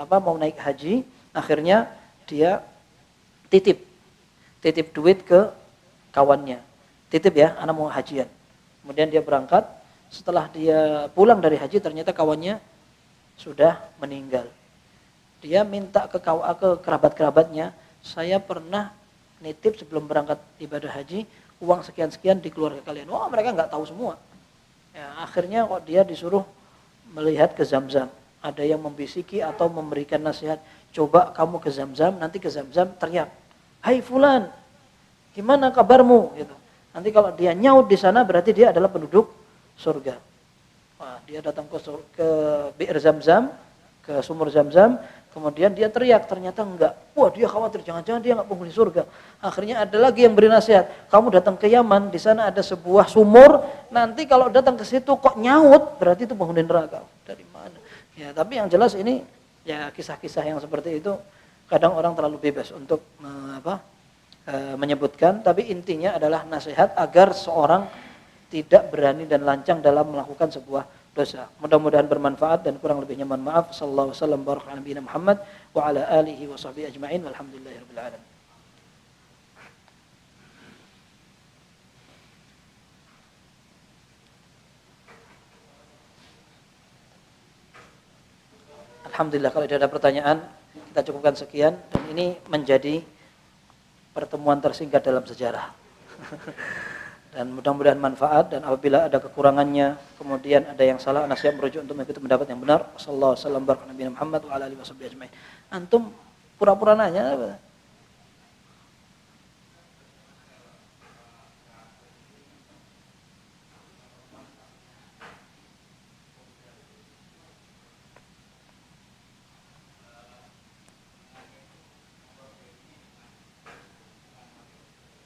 mau naik haji, akhirnya dia titip duit ke kawannya, titip ya, anak mau hajian. Kemudian dia berangkat, setelah dia pulang dari haji ternyata kawannya sudah meninggal. Dia minta ke kerabat-kerabatnya, saya pernah nitip sebelum berangkat ibadah haji uang sekian-sekian di keluarga kalian. Wah, mereka nggak tahu semua. Ya, akhirnya kok dia disuruh melihat ke Zamzam. Ada yang membisiki atau memberikan nasihat, coba kamu ke Zamzam, nanti ke Zamzam teriak, "Hai fulan, gimana kabarmu?" gitu. Nanti kalau dia nyaut di sana berarti dia adalah penduduk surga. Wah, dia datang ke bi'r Zamzam, ke sumur Zamzam, kemudian dia teriak, ternyata enggak. Wah, dia khawatir jangan-jangan dia enggak penghuni surga. Akhirnya ada lagi yang beri nasihat, kamu datang ke Yaman, di sana ada sebuah sumur, nanti kalau datang ke situ kok nyaut, berarti itu penghuni neraka. Dari mana? Ya, tapi yang jelas ini ya kisah-kisah yang seperti itu kadang orang terlalu bebas untuk menyebutkan, tapi intinya adalah nasihat agar seorang tidak berani dan lancang dalam melakukan sebuah dosa. Mudah-mudahan bermanfaat dan kurang lebihnya mohon maaf. Sallallahu alaihi wasallam baraka nabi Muhammad wa ala alihi wa sahbihi ajma'in walhamdulillahirabbil alamin. Alhamdulillah, kalau tidak ada pertanyaan kita cukupkan sekian, dan ini menjadi pertemuan tersingkat dalam sejarah. Dan mudah-mudahan manfaat, dan apabila ada kekurangannya, kemudian ada yang salah, ana siap merujuk untuk mengikuti pendapat yang benar. Sallallahu alaihi wasallam baraka nabi Muhammad wa ala alihi washabbihi ajmain. Antum pura-pura nanya apa?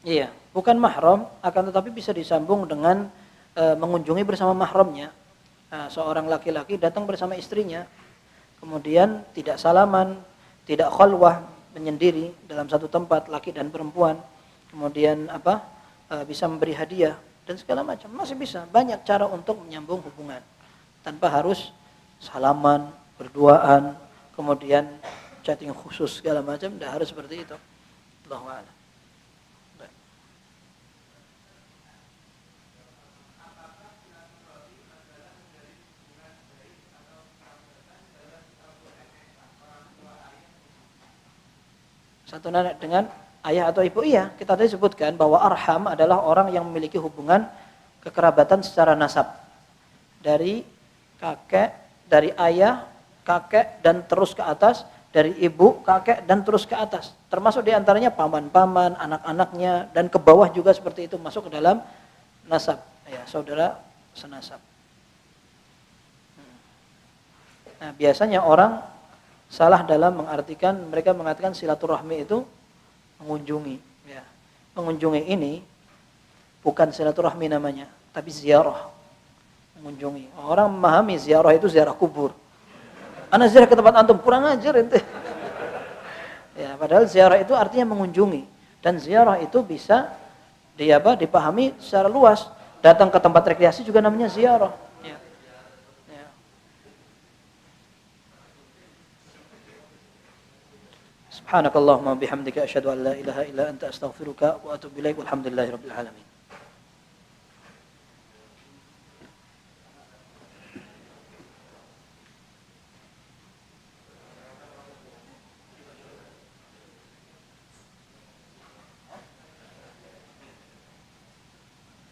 Iya, bukan mahram, akan tetapi bisa disambung dengan mengunjungi bersama mahramnya. Seorang laki-laki datang bersama istrinya, kemudian tidak salaman, tidak khalwah, menyendiri dalam satu tempat, laki dan perempuan. Kemudian bisa memberi hadiah dan segala macam. Masih bisa, banyak cara untuk menyambung hubungan tanpa harus salaman, berduaan, kemudian chatting khusus segala macam. Tidak harus seperti itu. Allahu a'lam. Satu nenek dengan ayah atau ibu, iya, kita tadi sebutkan bahwa arham adalah orang yang memiliki hubungan kekerabatan secara nasab dari kakek, dari ayah, kakek dan terus ke atas, dari ibu, kakek, dan terus ke atas. Termasuk diantaranya paman-paman, anak-anaknya, dan ke bawah juga seperti itu, masuk ke dalam nasab. Ya, saudara senasab. Nah, biasanya orang salah dalam mengartikan, mereka mengatakan silaturahmi itu mengunjungi. Ya. Mengunjungi ini bukan silaturahmi namanya, tapi ziarah. Mengunjungi. Orang memahami ziarah itu ziarah kubur. Ana ziarah ke tempat antum, kurang ajar ente. Ya, padahal ziarah itu artinya mengunjungi, dan ziarah itu bisa dipahami secara luas. Datang ke tempat rekreasi juga namanya ziarah. Ya. Ya. Subhanakallahumma bihamdika asyhadu an la ilaha illa anta astaghfiruka wa atubu ilaik. Walhamdulillahirabbil alamin.